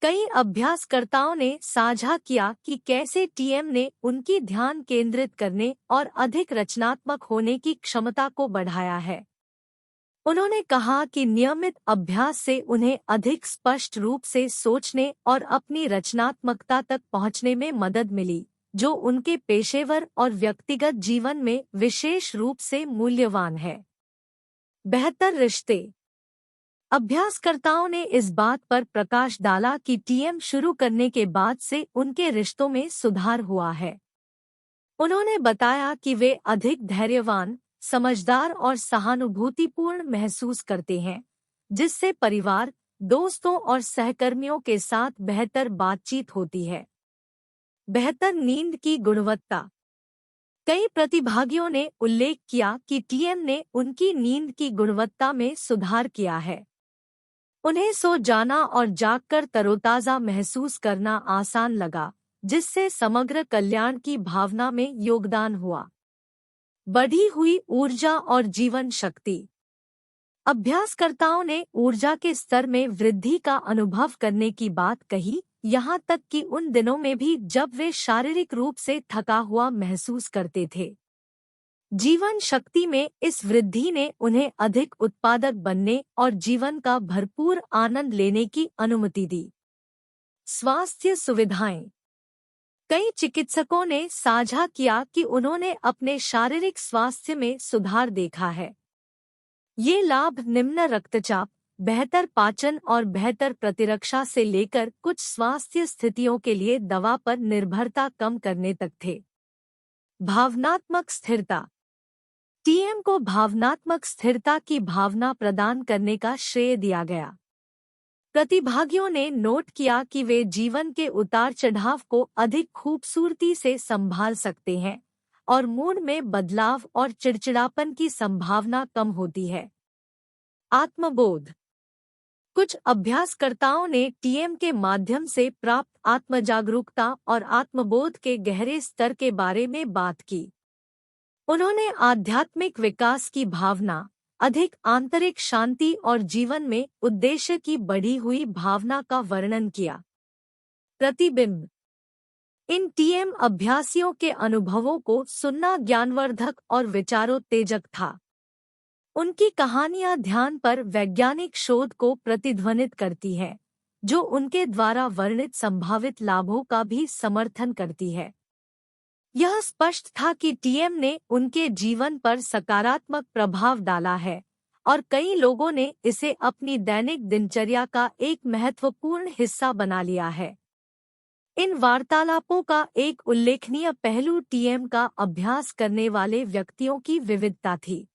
कई अभ्यासकर्ताओं ने साझा किया कि कैसे टीएम ने उनकी ध्यान केंद्रित करने और अधिक रचनात्मक होने की क्षमता को बढ़ाया है। उन्होंने कहा कि नियमित अभ्यास से उन्हें अधिक स्पष्ट रूप से सोचने और अपनी रचनात्मकता तक पहुंचने में मदद मिली, जो उनके पेशेवर और व्यक्तिगत जीवन में विशेष रूप से मूल्यवान है। बेहतर रिश्ते। अभ्यासकर्ताओं ने इस बात पर प्रकाश डाला कि टीएम शुरू करने के बाद से उनके रिश्तों में सुधार हुआ है। उन्होंने बताया कि वे अधिक धैर्यवान, समझदार और सहानुभूतिपूर्ण महसूस करते हैं, जिससे परिवार, दोस्तों और सहकर्मियों के साथ बेहतर बातचीत होती है। बेहतर नींद की गुणवत्ता। कई प्रतिभागियों ने उल्लेख किया कि टीएम ने उनकी नींद की गुणवत्ता में सुधार किया है। उन्हें सो जाना और जागकर तरोताज़ा महसूस करना आसान लगा, जिससे समग्र कल्याण की भावना में योगदान हुआ। बढ़ी हुई ऊर्जा और जीवन शक्ति। अभ्यासकर्ताओं ने ऊर्जा के स्तर में वृद्धि का अनुभव करने की बात कही, यहाँ तक कि उन दिनों में भी जब वे शारीरिक रूप से थका हुआ महसूस करते थे। जीवन शक्ति में इस वृद्धि ने उन्हें अधिक उत्पादक बनने और जीवन का भरपूर आनंद लेने की अनुमति दी। स्वास्थ्य सुविधाएं। कई चिकित्सकों ने साझा किया कि उन्होंने अपने शारीरिक स्वास्थ्य में सुधार देखा है। ये लाभ निम्न रक्तचाप, बेहतर पाचन और बेहतर प्रतिरक्षा से लेकर कुछ स्वास्थ्य स्थितियों के लिए दवा पर निर्भरता कम करने तक थे। भावनात्मक स्थिरता। टीएम को भावनात्मक स्थिरता की भावना प्रदान करने का श्रेय दिया गया। प्रतिभागियों ने नोट किया कि वे जीवन के उतार चढ़ाव को अधिक खूबसूरती से संभाल सकते हैं और मूड में बदलाव और चिड़चिड़ापन की संभावना कम होती है। आत्मबोध। कुछ अभ्यासकर्ताओं ने टीएम के माध्यम से प्राप्त आत्मजागरूकता और आत्मबोध के गहरे स्तर के बारे में बात की। उन्होंने आध्यात्मिक विकास की भावना, अधिक आंतरिक शांति और जीवन में उद्देश्य की बढ़ी हुई भावना का वर्णन किया। प्रतिबिंब। इन टीएम अभ्यासियों के अनुभवों को सुनना ज्ञानवर्धक और विचारोत्तेजक था। उनकी कहानियां ध्यान पर वैज्ञानिक शोध को प्रतिध्वनित करती है, जो उनके द्वारा वर्णित संभावित लाभों का भी समर्थन करती है। यह स्पष्ट था कि टीएम ने उनके जीवन पर सकारात्मक प्रभाव डाला है और कई लोगों ने इसे अपनी दैनिक दिनचर्या का एक महत्वपूर्ण हिस्सा बना लिया है। इन वार्तालापों का एक उल्लेखनीय पहलू टीएम का अभ्यास करने वाले व्यक्तियों की विविधता थी।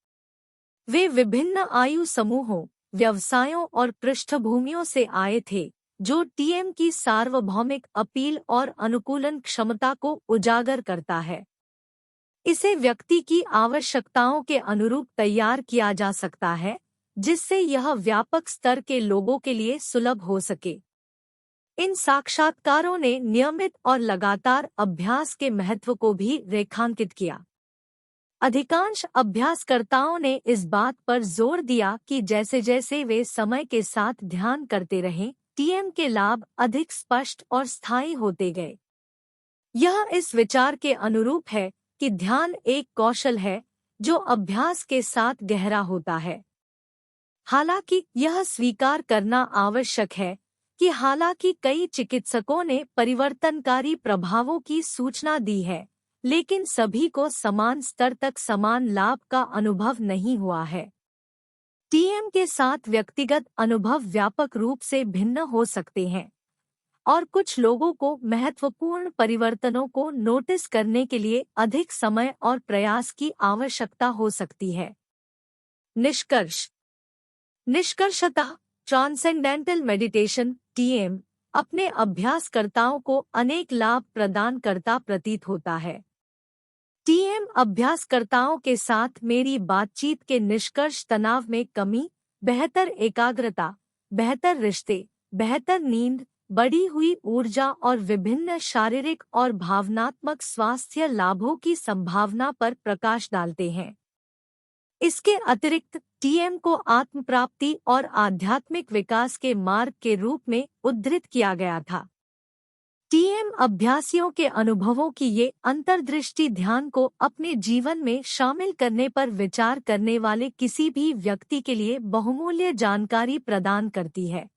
वे विभिन्न आयु समूहों, व्यवसायों और पृष्ठभूमियों से आए थे, जो टीएम की सार्वभौमिक अपील और अनुकूलन क्षमता को उजागर करता है। इसे व्यक्ति की आवश्यकताओं के अनुरूप तैयार किया जा सकता है, जिससे यह व्यापक स्तर के लोगों के लिए सुलभ हो सके। इन साक्षात्कारों ने नियमित और लगातार अभ्यास के महत्व को भी रेखांकित किया। अधिकांश अभ्यासकर्ताओं ने इस बात पर जोर दिया कि जैसे-जैसे वे समय के साथ ध्यान करते रहें, टीएम के लाभ अधिक स्पष्ट और स्थायी होते गए। यह इस विचार के अनुरूप है कि ध्यान एक कौशल है जो अभ्यास के साथ गहरा होता है। हालांकि यह स्वीकार करना आवश्यक है कि हालांकि कई चिकित्सकों ने परिवर्तनकारी प्रभावों की सूचना दी है, लेकिन सभी को समान स्तर तक समान लाभ का अनुभव नहीं हुआ है। टीएम के साथ व्यक्तिगत अनुभव व्यापक रूप से भिन्न हो सकते हैं और कुछ लोगों को महत्वपूर्ण परिवर्तनों को नोटिस करने के लिए अधिक समय और प्रयास की आवश्यकता हो सकती है। निष्कर्षतः ट्रांसेंडेंटल मेडिटेशन टीएम अपने अभ्यासकर्ताओं को अनेक लाभ प्रदान करता प्रतीत होता है। टीएम अभ्यासकर्ताओं के साथ मेरी बातचीत के निष्कर्ष तनाव में कमी, बेहतर एकाग्रता, बेहतर रिश्ते, बेहतर नींद, बढ़ी हुई ऊर्जा और विभिन्न शारीरिक और भावनात्मक स्वास्थ्य लाभों की संभावना पर प्रकाश डालते हैं। इसके अतिरिक्त टीएम को आत्म प्राप्ति और आध्यात्मिक विकास के मार्ग के रूप में उद्धृत किया गया था। टीएम अभ्यासियों के अनुभवों की ये अंतर्दृष्टि ध्यान को अपने जीवन में शामिल करने पर विचार करने वाले किसी भी व्यक्ति के लिए बहुमूल्य जानकारी प्रदान करती है।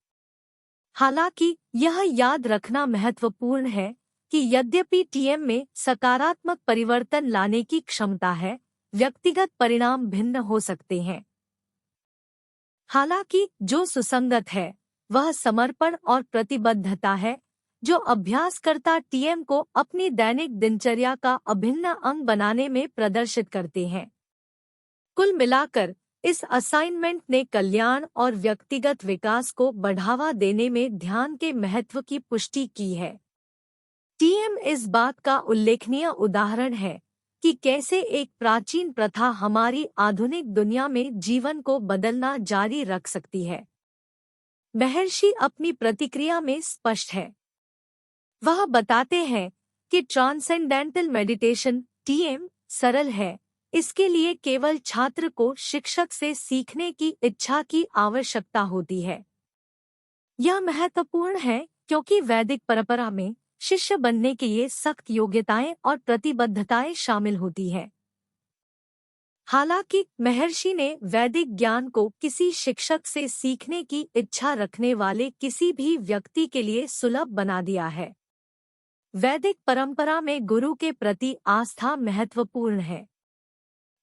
हालांकि यह याद रखना महत्वपूर्ण है कि यद्यपि टीएम में सकारात्मक परिवर्तन लाने की क्षमता है, व्यक्तिगत परिणाम भिन्न हो सकते हैं। हालांकि जो सुसंगत है वह समर्पण और प्रतिबद्धता है, जो अभ्यासकर्ता टीएम को अपनी दैनिक दिनचर्या का अभिन्न अंग बनाने में प्रदर्शित करते हैं। कुल मिलाकर इस असाइनमेंट ने कल्याण और व्यक्तिगत विकास को बढ़ावा देने में ध्यान के महत्व की पुष्टि की है। टीएम इस बात का उल्लेखनीय उदाहरण है कि कैसे एक प्राचीन प्रथा हमारी आधुनिक दुनिया में जीवन को बदलना जारी रख सकती है। महर्षि अपनी प्रतिक्रिया में स्पष्ट है। वह बताते हैं कि ट्रांसेंडेंटल मेडिटेशन टीएम सरल है, इसके लिए केवल छात्र को शिक्षक से सीखने की इच्छा की आवश्यकता होती है। यह महत्वपूर्ण है क्योंकि वैदिक परंपरा में शिष्य बनने के लिए सख्त योग्यताएं और प्रतिबद्धताएं शामिल होती है। हालांकि महर्षि ने वैदिक ज्ञान को किसी शिक्षक से सीखने की इच्छा रखने वाले किसी भी व्यक्ति के लिए सुलभ बना दिया है। वैदिक परंपरा में गुरु के प्रति आस्था महत्वपूर्ण है,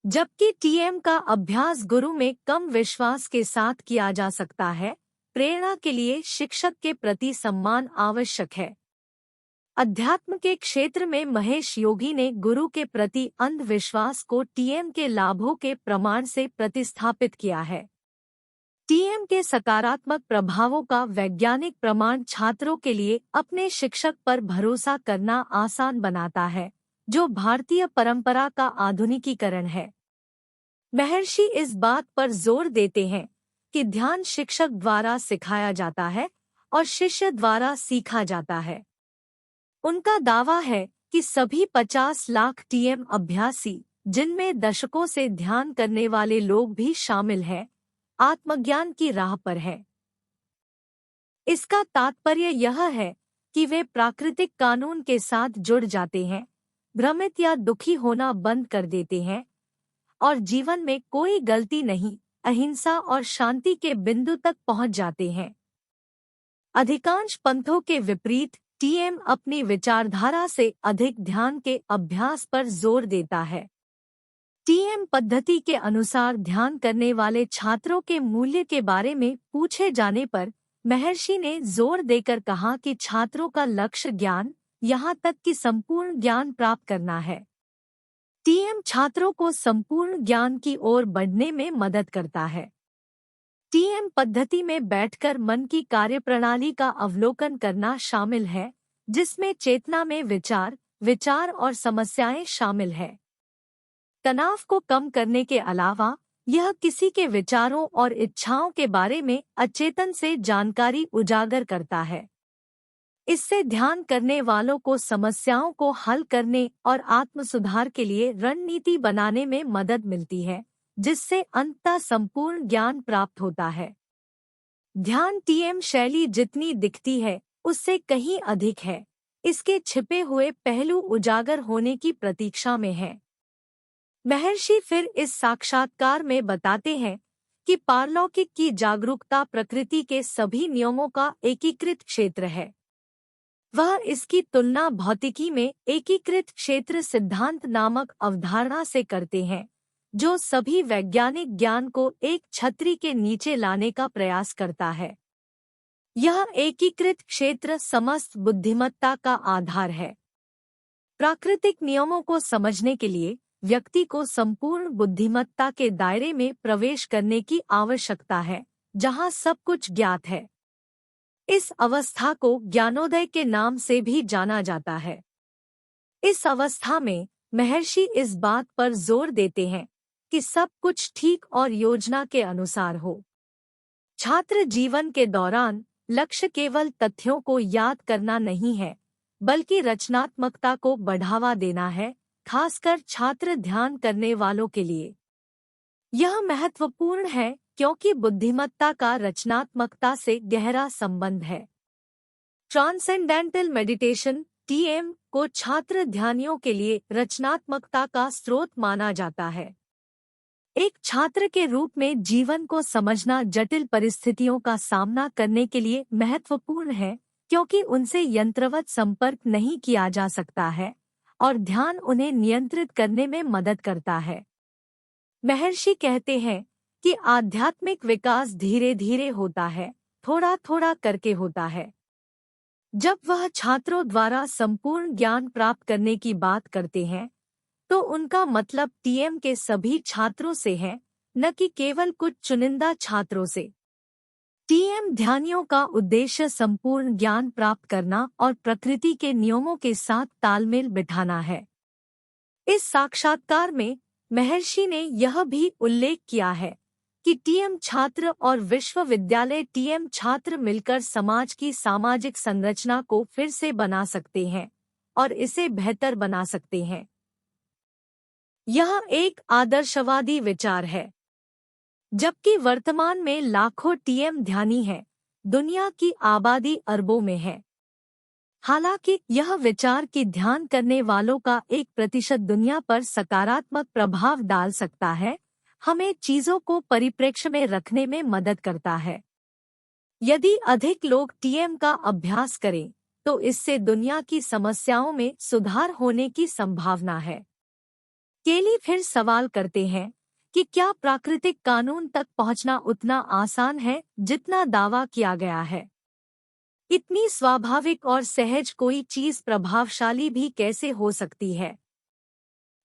जबकि टीएम का अभ्यास गुरु में कम विश्वास के साथ किया जा सकता है। प्रेरणा के लिए शिक्षक के प्रति सम्मान आवश्यक है। अध्यात्म के क्षेत्र में महेश योगी ने गुरु के प्रति अंधविश्वास को टीएम के लाभों के प्रमाण से प्रतिस्थापित किया है। टीएम के सकारात्मक प्रभावों का वैज्ञानिक प्रमाण छात्रों के लिए अपने शिक्षक पर भरोसा करना आसान बनाता है, जो भारतीय परंपरा का आधुनिकीकरण है। महर्षि इस बात पर जोर देते हैं कि ध्यान शिक्षक द्वारा सिखाया जाता है और शिष्य द्वारा सीखा जाता है। उनका दावा है कि सभी 50 लाख टीएम अभ्यासी, जिनमें दशकों से ध्यान करने वाले लोग भी शामिल हैं, आत्मज्ञान की राह पर हैं। इसका तात्पर्य यह है कि वे प्राकृतिक कानून के साथ जुड़ जाते हैं, भ्रमित या दुखी होना बंद कर देते हैं और जीवन में कोई गलती नहीं, अहिंसा और शांति के बिंदु तक पहुंच जाते हैं। अधिकांश पंथों के विपरीत टीएम अपनी विचारधारा से अधिक ध्यान के अभ्यास पर जोर देता है। टीएम पद्धति के अनुसार ध्यान करने वाले छात्रों के मूल्य के बारे में पूछे जाने पर महर्षि ने जोर देकर कहा कि छात्रों का लक्ष्य ज्ञान, यहाँ तक कि संपूर्ण ज्ञान प्राप्त करना है। टीएम छात्रों को संपूर्ण ज्ञान की ओर बढ़ने में मदद करता है। टीएम पद्धति में बैठकर मन की कार्यप्रणाली का अवलोकन करना शामिल है, जिसमें चेतना में विचार और समस्याएं शामिल है। तनाव को कम करने के अलावा यह किसी के विचारों और इच्छाओं के बारे में अचेतन से जानकारी उजागर करता है। इससे ध्यान करने वालों को समस्याओं को हल करने और आत्म सुधार के लिए रणनीति बनाने में मदद मिलती है, जिससे अंततः संपूर्ण ज्ञान प्राप्त होता है। ध्यान टीएम शैली जितनी दिखती है उससे कहीं अधिक है, इसके छिपे हुए पहलू उजागर होने की प्रतीक्षा में है। महर्षि फिर इस साक्षात्कार में बताते हैं कि पारलौकिक की जागरूकता प्रकृति के सभी नियमों का एकीकृत क्षेत्र है। वह इसकी तुलना भौतिकी में एकीकृत क्षेत्र सिद्धांत नामक अवधारणा से करते हैं, जो सभी वैज्ञानिक ज्ञान को एक छतरी के नीचे लाने का प्रयास करता है। यह एकीकृत क्षेत्र समस्त बुद्धिमत्ता का आधार है। प्राकृतिक नियमों को समझने के लिए व्यक्ति को संपूर्ण बुद्धिमत्ता के दायरे में प्रवेश करने की आवश्यकता है, जहां सब कुछ ज्ञात है। इस अवस्था को ज्ञानोदय के नाम से भी जाना जाता है। इस अवस्था में महर्षि इस बात पर जोर देते हैं कि सब कुछ ठीक और योजना के अनुसार हो। छात्र जीवन के दौरान लक्ष्य केवल तथ्यों को याद करना नहीं है, बल्कि रचनात्मकता को बढ़ावा देना है, खासकर छात्र ध्यान करने वालों के लिए। यह महत्वपूर्ण है क्योंकि बुद्धिमत्ता का रचनात्मकता से गहरा संबंध है। ट्रांसेंडेंटल मेडिटेशन टीएम को छात्र ध्यानियों के लिए रचनात्मकता का स्रोत माना जाता है। एक छात्र के रूप में जीवन को समझना जटिल परिस्थितियों का सामना करने के लिए महत्वपूर्ण है, क्योंकि उनसे यंत्रवत संपर्क नहीं किया जा सकता है और ध्यान उन्हें नियंत्रित करने में मदद करता है। महर्षि कहते हैं कि आध्यात्मिक विकास धीरे धीरे होता है, थोड़ा थोड़ा करके होता है। जब वह छात्रों द्वारा संपूर्ण ज्ञान प्राप्त करने की बात करते हैं, तो उनका मतलब टीएम के सभी छात्रों से है, न कि केवल कुछ चुनिंदा छात्रों से। टीएम ध्यानियों का उद्देश्य संपूर्ण ज्ञान प्राप्त करना और प्रकृति के नियमों के साथ तालमेल बिठाना है। इस साक्षात्कार में महर्षि ने यह भी उल्लेख किया है कि टीएम छात्र और विश्वविद्यालय टीएम छात्र मिलकर समाज की सामाजिक संरचना को फिर से बना सकते हैं और इसे बेहतर बना सकते हैं। यह एक आदर्शवादी विचार है। जबकि वर्तमान में लाखों टीएम ध्यानी हैं, दुनिया की आबादी अरबों में है। हालांकि यह विचार कि ध्यान करने वालों का 1% दुनिया पर सकारात्मक प्रभाव डाल सकता है, हमें चीजों को परिप्रेक्ष्य में रखने में मदद करता है। यदि अधिक लोग टीएम का अभ्यास करें, तो इससे दुनिया की समस्याओं में सुधार होने की संभावना है। केली फिर सवाल करते हैं कि क्या प्राकृतिक कानून तक पहुंचना उतना आसान है जितना दावा किया गया है? इतनी स्वाभाविक और सहज कोई चीज प्रभावशाली भी कैसे हो सकती है?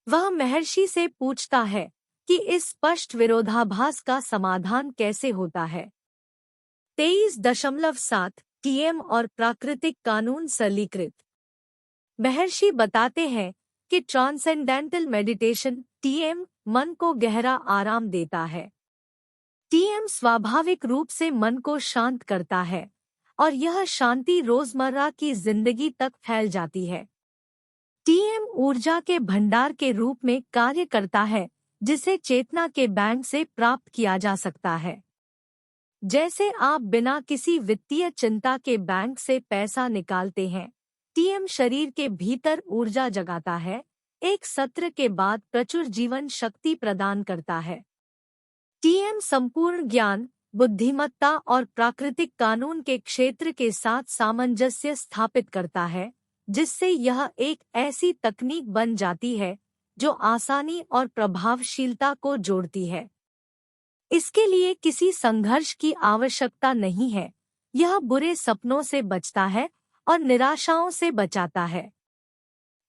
वह महर्षि से पूछता है कि इस स्पष्ट विरोधाभास का समाधान कैसे होता है। 23.7 टीएम और प्राकृतिक कानून सरलीकृत। महर्षि बताते हैं कि ट्रांसेंडेंटल मेडिटेशन टीएम मन को गहरा आराम देता है। टीएम स्वाभाविक रूप से मन को शांत करता है और यह शांति रोजमर्रा की जिंदगी तक फैल जाती है। टीएम ऊर्जा के भंडार के रूप में कार्य करता है जिसे चेतना के बैंक से प्राप्त किया जा सकता है। जैसे आप बिना किसी वित्तीय चिंता के बैंक से पैसा निकालते हैं, टीएम शरीर के भीतर ऊर्जा जगाता है, एक सत्र के बाद प्रचुर जीवन शक्ति प्रदान करता है। टीएम संपूर्ण ज्ञान, बुद्धिमत्ता और प्राकृतिक कानून के क्षेत्र के साथ सामंजस्य स्थापित करता है, जिससे यह एक ऐसी तकनीक बन जाती है जो आसानी और प्रभावशीलता को जोड़ती है। इसके लिए किसी संघर्ष की आवश्यकता नहीं है। यह बुरे सपनों से बचता है और निराशाओं से बचाता है।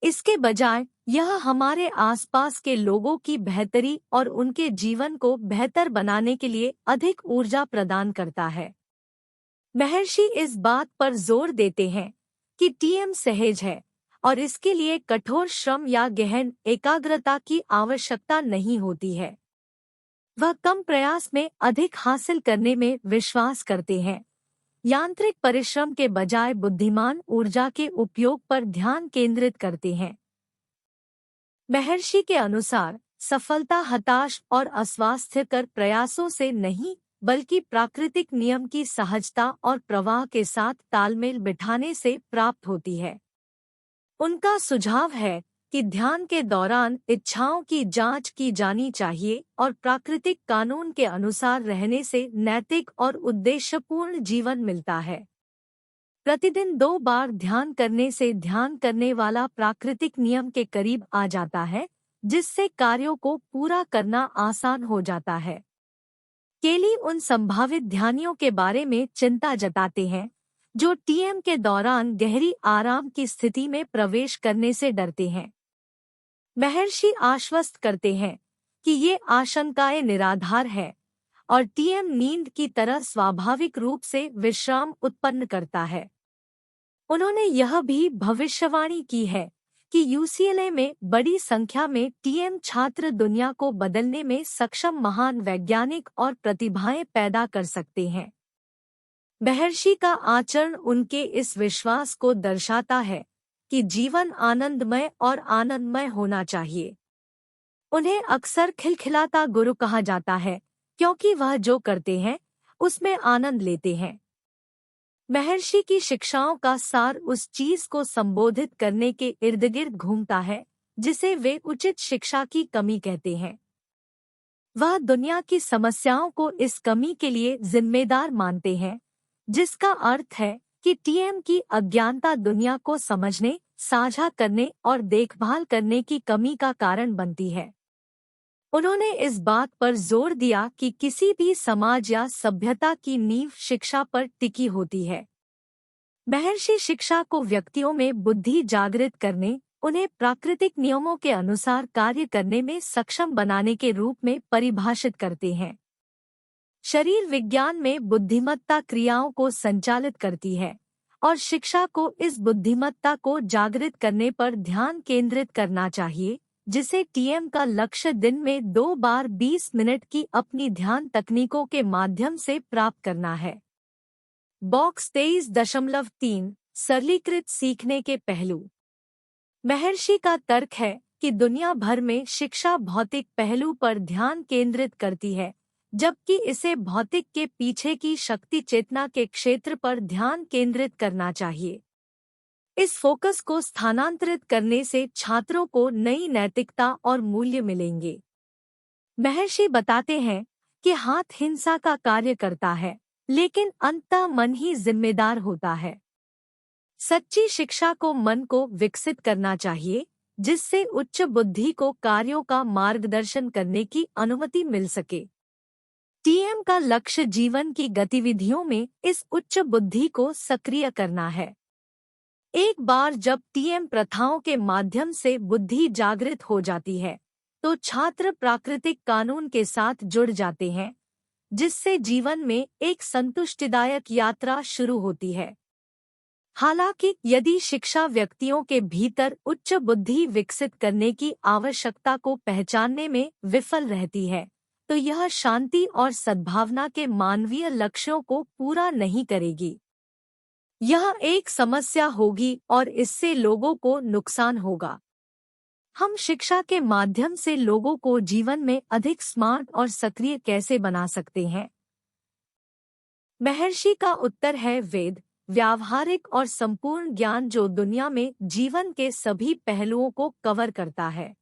इसके बजाय यह हमारे आसपास के लोगों की बेहतरी और उनके जीवन को बेहतर बनाने के लिए अधिक ऊर्जा प्रदान करता है। महर्षि इस बात पर जोर देते हैं कि टीएम सहज है और इसके लिए कठोर श्रम या गहन एकाग्रता की आवश्यकता नहीं होती है। वह कम प्रयास में अधिक हासिल करने में विश्वास करते हैं। यांत्रिक परिश्रम के बजाय बुद्धिमान ऊर्जा के उपयोग पर ध्यान केंद्रित करते हैं। महर्षि के अनुसार सफलता हताश और अस्वास्थ्यकर प्रयासों से नहीं, बल्कि प्राकृतिक नियम की सहजता और प्रवाह के साथ तालमेल बिठाने से प्राप्त होती है। उनका सुझाव है कि ध्यान के दौरान इच्छाओं की जांच की जानी चाहिए और प्राकृतिक कानून के अनुसार रहने से नैतिक और उद्देश्यपूर्ण जीवन मिलता है। प्रतिदिन 2 बार ध्यान करने से ध्यान करने वाला प्राकृतिक नियम के करीब आ जाता है, जिससे कार्यों को पूरा करना आसान हो जाता है। केली उन संभावित ध्यानियों के बारे में चिंता जताते हैं जो टीएम के दौरान गहरी आराम की स्थिति में प्रवेश करने से डरते हैं। महर्षि आश्वस्त करते हैं कि ये आशंकाएं निराधार है और टीएम नींद की तरह स्वाभाविक रूप से विश्राम उत्पन्न करता है। उन्होंने यह भी भविष्यवाणी की है कि यूसीएलए में बड़ी संख्या में टीएम छात्र दुनिया को बदलने में सक्षम महान वैज्ञानिक और प्रतिभाएं पैदा कर सकते हैं। महर्षि का आचरण उनके इस विश्वास को दर्शाता है कि जीवन आनंदमय और आनंदमय होना चाहिए। उन्हें अक्सर खिलखिलाता गुरु कहा जाता है क्योंकि वह जो करते हैं उसमें आनंद लेते हैं। महर्षि की शिक्षाओं का सार उस चीज को संबोधित करने के इर्द गिर्द घूमता है जिसे वे उचित शिक्षा की कमी कहते हैं। वह दुनिया की समस्याओं को इस कमी के लिए जिम्मेदार मानते हैं, जिसका अर्थ है कि टीएम की अज्ञानता दुनिया को समझने, साझा करने और देखभाल करने की कमी का कारण बनती है। उन्होंने इस बात पर जोर दिया कि किसी भी समाज या सभ्यता की नींव शिक्षा पर टिकी होती है। महर्षि शिक्षा को व्यक्तियों में बुद्धि जागृत करने, उन्हें प्राकृतिक नियमों के अनुसार कार्य करने में सक्षम बनाने के रूप में परिभाषित करते हैं। शरीर विज्ञान में बुद्धिमत्ता क्रियाओं को संचालित करती है और शिक्षा को इस बुद्धिमत्ता को जागृत करने पर ध्यान केंद्रित करना चाहिए, जिसे टीएम का लक्ष्य दिन में 2 बार 20 मिनट की अपनी ध्यान तकनीकों के माध्यम से प्राप्त करना है। बॉक्स 23.3 सरलीकृत सीखने के पहलू। महर्षि का तर्क है कि दुनिया भर में शिक्षा भौतिक पहलू पर ध्यान केंद्रित करती है, जबकि इसे भौतिक के पीछे की शक्ति चेतना के क्षेत्र पर ध्यान केंद्रित करना चाहिए। इस फोकस को स्थानांतरित करने से छात्रों को नई नैतिकता और मूल्य मिलेंगे। महर्षि बताते हैं कि हाथ हिंसा का कार्य करता है, लेकिन अंततः मन ही जिम्मेदार होता है। सच्ची शिक्षा को मन को विकसित करना चाहिए, जिससे उच्च बुद्धि को कार्यों का मार्गदर्शन करने की अनुमति मिल सके। टीएम का लक्ष्य जीवन की गतिविधियों में इस उच्च बुद्धि को सक्रिय करना है। एक बार जब टीएम प्रथाओं के माध्यम से बुद्धि जागृत हो जाती है, तो छात्र प्राकृतिक कानून के साथ जुड़ जाते हैं, जिससे जीवन में एक संतुष्टिदायक यात्रा शुरू होती है। हालांकि यदि शिक्षा व्यक्तियों के भीतर उच्च बुद्धि विकसित करने की आवश्यकता को पहचानने में विफल रहती है, तो यह शांति और सद्भावना के मानवीय लक्ष्यों को पूरा नहीं करेगी। यह एक समस्या होगी और इससे लोगों को नुकसान होगा। हम शिक्षा के माध्यम से लोगों को जीवन में अधिक स्मार्ट और सक्रिय कैसे बना सकते हैं? महर्षि का उत्तर है वेद, व्यावहारिक और संपूर्ण ज्ञान जो दुनिया में जीवन के सभी पहलुओं को कवर करता है।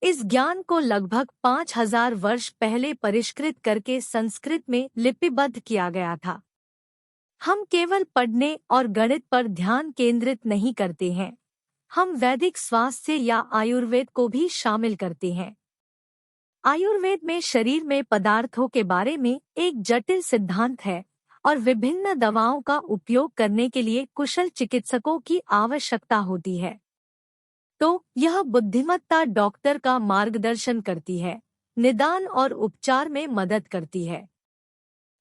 इस ज्ञान को लगभग 5000 वर्ष पहले परिष्कृत करके संस्कृत में लिपिबद्ध किया गया था। हम केवल पढ़ने और गणित पर ध्यान केंद्रित नहीं करते हैं, हम वैदिक स्वास्थ्य या आयुर्वेद को भी शामिल करते हैं। आयुर्वेद में शरीर में पदार्थों के बारे में एक जटिल सिद्धांत है और विभिन्न दवाओं का उपयोग करने के लिए कुशल चिकित्सकों की आवश्यकता होती है। तो यह बुद्धिमत्ता डॉक्टर का मार्गदर्शन करती है, निदान और उपचार में मदद करती है।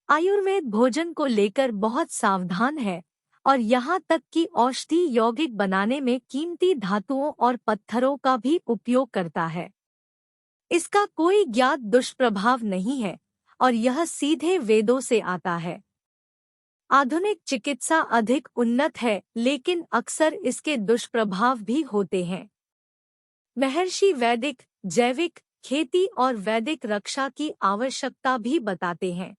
आयुर्वेद भोजन को लेकर बहुत सावधान है और यहाँ तक कि औषधि यौगिक बनाने में कीमती धातुओं और पत्थरों का भी उपयोग करता है। इसका कोई ज्ञात दुष्प्रभाव नहीं है और यह सीधे वेदों से आता है। आधुनिक चिकित्सा अधिक उन्नत है, लेकिन अक्सर इसके दुष्प्रभाव भी होते हैं। महर्षि वैदिक, जैविक खेती और वैदिक रक्षा की आवश्यकता भी बताते हैं।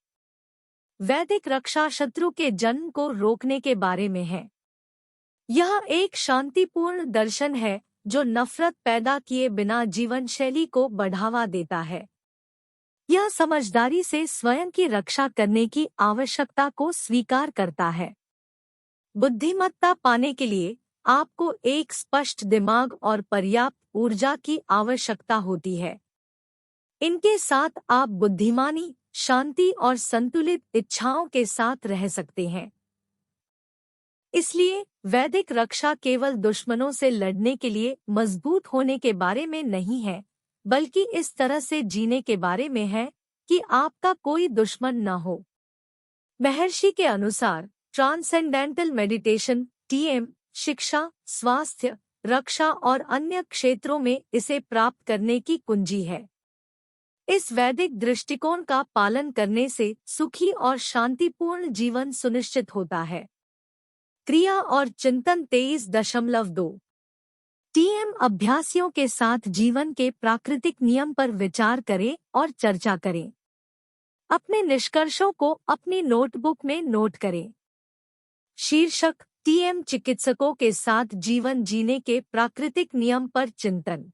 वैदिक रक्षा शत्रु के जन्म को रोकने के बारे में है। यह एक शांतिपूर्ण दर्शन है जो नफरत पैदा किए बिना जीवन शैली को बढ़ावा देता है। यह समझदारी से स्वयं की रक्षा करने की आवश्यकता को स्वीकार करता है। बुद्धिमत्ता पाने के लिए आपको एक स्पष्ट दिमाग और पर्याप्त ऊर्जा की आवश्यकता होती है। इनके साथ आप बुद्धिमानी, शांति और संतुलित इच्छाओं के साथ रह सकते हैं। इसलिए वैदिक रक्षा केवल दुश्मनों से लड़ने के लिए मजबूत होने के बारे में नहीं है, बल्कि इस तरह से जीने के बारे में है कि आपका कोई दुश्मन न हो। महर्षि के अनुसार ट्रांसेंडेंटल मेडिटेशन टीएम शिक्षा, स्वास्थ्य, रक्षा और अन्य क्षेत्रों में इसे प्राप्त करने की कुंजी है। इस वैदिक दृष्टिकोण का पालन करने से सुखी और शांतिपूर्ण जीवन सुनिश्चित होता है। क्रिया और चिंतन 23.2 टीएम अभ्यासियों के साथ जीवन के प्राकृतिक नियम पर विचार करें और चर्चा करें। अपने निष्कर्षों को अपनी नोटबुक में नोट करें। शीर्षक टीएम चिकित्सकों के साथ जीवन जीने के प्राकृतिक नियम पर चिंतन।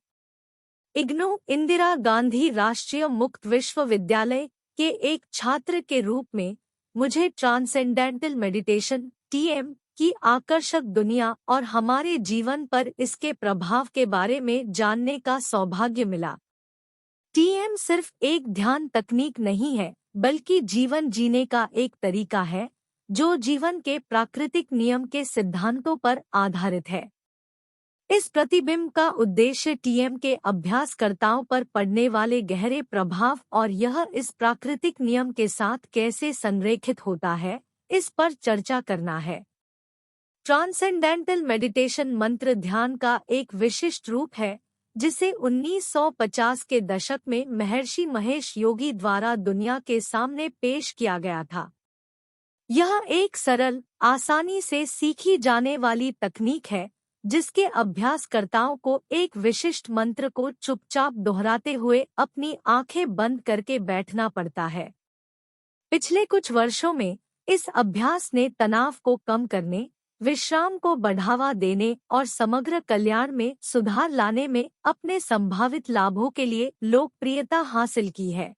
इग्नू इंदिरा गांधी राष्ट्रीय मुक्त विश्वविद्यालय के एक छात्र के रूप में मुझे ट्रांसेंडेंटल मेडिटेशन टीएम की आकर्षक दुनिया और हमारे जीवन पर इसके प्रभाव के बारे में जानने का सौभाग्य मिला। टीएम सिर्फ एक ध्यान तकनीक नहीं है, बल्कि जीवन जीने का एक तरीका है जो जीवन के प्राकृतिक नियम के सिद्धांतों पर आधारित है। इस प्रतिबिंब का उद्देश्य टीएम के अभ्यासकर्ताओं पर पड़ने वाले गहरे प्रभाव और यह इस प्राकृतिक नियम के साथ कैसे संरेखित होता है, इस पर चर्चा करना है। ट्रांसेंडेंटल मेडिटेशन मंत्र ध्यान का एक विशिष्ट रूप है जिसे 1950 के दशक में महर्षि महेश योगी द्वारा दुनिया के सामने पेश किया गया था। यह एक सरल, आसानी से सीखी जाने वाली तकनीक है जिसके अभ्यासकर्ताओं को एक विशिष्ट मंत्र को चुपचाप दोहराते हुए अपनी आंखें बंद करके बैठना पड़ता है। पिछले कुछ वर्षों में इस अभ्यास ने तनाव को कम करने, विश्राम को बढ़ावा देने और समग्र कल्याण में सुधार लाने में अपने संभावित लाभों के लिए लोकप्रियता हासिल की है।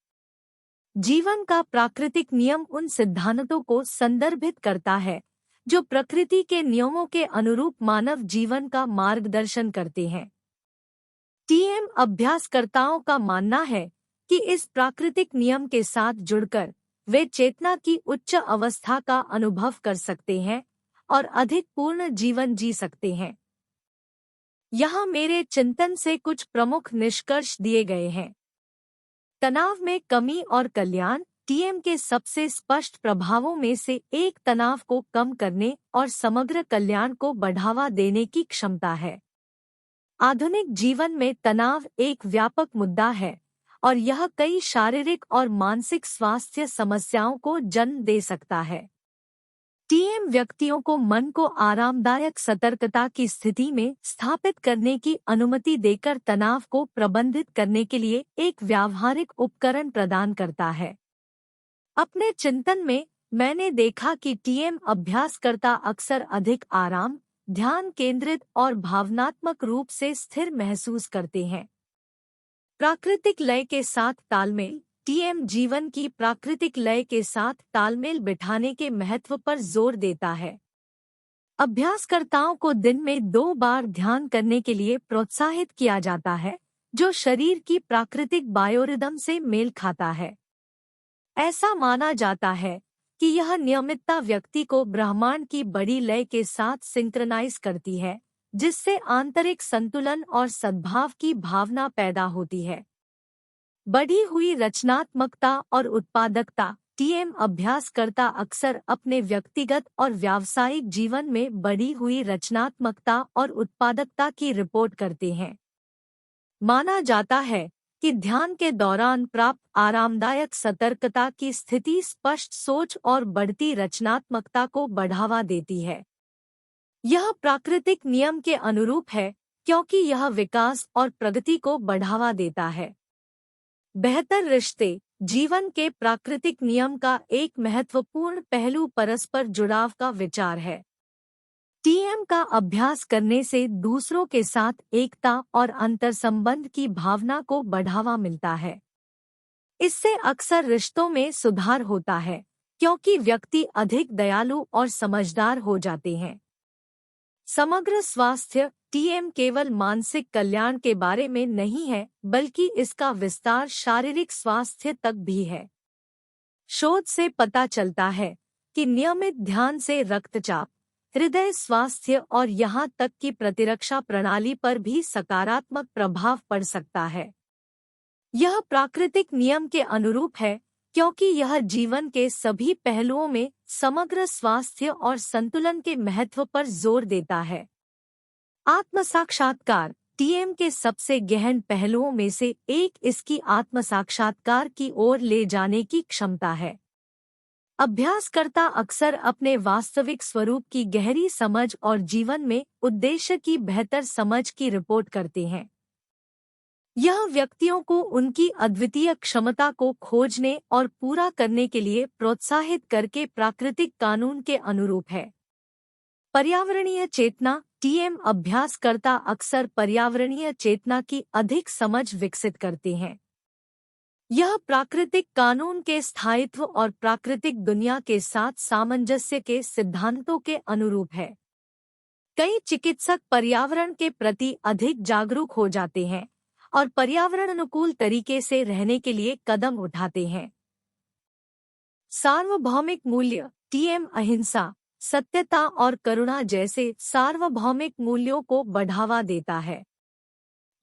जीवन का प्राकृतिक नियम उन सिद्धांतों को संदर्भित करता है जो प्रकृति के नियमों के अनुरूप मानव जीवन का मार्गदर्शन करते हैं। टीएम अभ्यासकर्ताओं का मानना है कि इस प्राकृतिक नियम के साथ जुड़कर वे चेतना की उच्च अवस्था का अनुभव कर सकते हैं और अधिक पूर्ण जीवन जी सकते हैं। यहाँ मेरे चिंतन से कुछ प्रमुख निष्कर्ष दिए गए हैं। तनाव में कमी और कल्याण टीएम के सबसे स्पष्ट प्रभावों में से एक तनाव को कम करने और समग्र कल्याण को बढ़ावा देने की क्षमता है। आधुनिक जीवन में तनाव एक व्यापक मुद्दा है और यह कई शारीरिक और मानसिक स्वास्थ्य समस्याओं को जन्म दे सकता है। टीएम व्यक्तियों को मन को आरामदायक सतर्कता की स्थिति में स्थापित करने की अनुमति देकर तनाव को प्रबंधित करने के लिए एक व्यावहारिक उपकरण प्रदान करता है। अपने चिंतन में मैंने देखा कि टीएम अभ्यासकर्ता अक्सर अधिक आराम, ध्यान केंद्रित और भावनात्मक रूप से स्थिर महसूस करते हैं। प्राकृतिक लय के साथ तालमेल। टीएम जीवन की प्राकृतिक लय के साथ तालमेल बिठाने के महत्व पर जोर देता है। अभ्यासकर्ताओं को दिन में 2 बार ध्यान करने के लिए प्रोत्साहित किया जाता है, जो शरीर की प्राकृतिक बायोरिदम से मेल खाता है। ऐसा माना जाता है कि यह नियमितता व्यक्ति को ब्रह्मांड की बड़ी लय के साथ सिंक्रनाइज करती है, जिससे आंतरिक संतुलन और सद्भाव की भावना पैदा होती है। बढ़ी हुई रचनात्मकता और उत्पादकता। टीएम अभ्यासकर्ता अक्सर अपने व्यक्तिगत और व्यावसायिक जीवन में बढ़ी हुई रचनात्मकता और उत्पादकता की रिपोर्ट करते हैं। माना जाता है कि ध्यान के दौरान प्राप्त आरामदायक सतर्कता की स्थिति स्पष्ट सोच और बढ़ती रचनात्मकता को बढ़ावा देती है। यह प्राकृतिक नियम के अनुरूप है, क्योंकि यह विकास और प्रगति को बढ़ावा देता है। बेहतर रिश्ते। जीवन के प्राकृतिक नियम का एक महत्वपूर्ण पहलू परस्पर जुड़ाव का विचार है। टीएम का अभ्यास करने से दूसरों के साथ एकता और अंतर्संबंध की भावना को बढ़ावा मिलता है। इससे अक्सर रिश्तों में सुधार होता है, क्योंकि व्यक्ति अधिक दयालु और समझदार हो जाते हैं। समग्र स्वास्थ्य। टीएम केवल मानसिक कल्याण के बारे में नहीं है, बल्कि इसका विस्तार शारीरिक स्वास्थ्य तक भी है। शोध से पता चलता है कि नियमित ध्यान से रक्तचाप, हृदय स्वास्थ्य और यहाँ तक कि प्रतिरक्षा प्रणाली पर भी सकारात्मक प्रभाव पड़ सकता है। यह प्राकृतिक नियम के अनुरूप है, क्योंकि यह जीवन के सभी पहलुओं में समग्र स्वास्थ्य और संतुलन के महत्व पर जोर देता है। आत्मसाक्षात्कार। टीएम के सबसे गहन पहलुओं में से एक इसकी आत्मसाक्षात्कार की ओर ले जाने की क्षमता है। अभ्यासकर्ता अक्सर अपने वास्तविक स्वरूप की गहरी समझ और जीवन में उद्देश्य की बेहतर समझ की रिपोर्ट करते हैं। यह व्यक्तियों को उनकी अद्वितीय क्षमता को खोजने और पूरा करने के लिए प्रोत्साहित करके प्राकृतिक कानून के अनुरूप है। पर्यावरणीय चेतना। टीएम अभ्यासकर्ता अक्सर पर्यावरणीय चेतना की अधिक समझ विकसित करते हैं। यह प्राकृतिक कानून के स्थायित्व और प्राकृतिक दुनिया के साथ सामंजस्य के सिद्धांतों के अनुरूप है। कई चिकित्सक पर्यावरण के प्रति अधिक जागरूक हो जाते हैं और पर्यावरण अनुकूल तरीके से रहने के लिए कदम उठाते हैं। सार्वभौमिक मूल्य। टीएम अहिंसा, सत्यता और करुणा जैसे सार्वभौमिक मूल्यों को बढ़ावा देता है।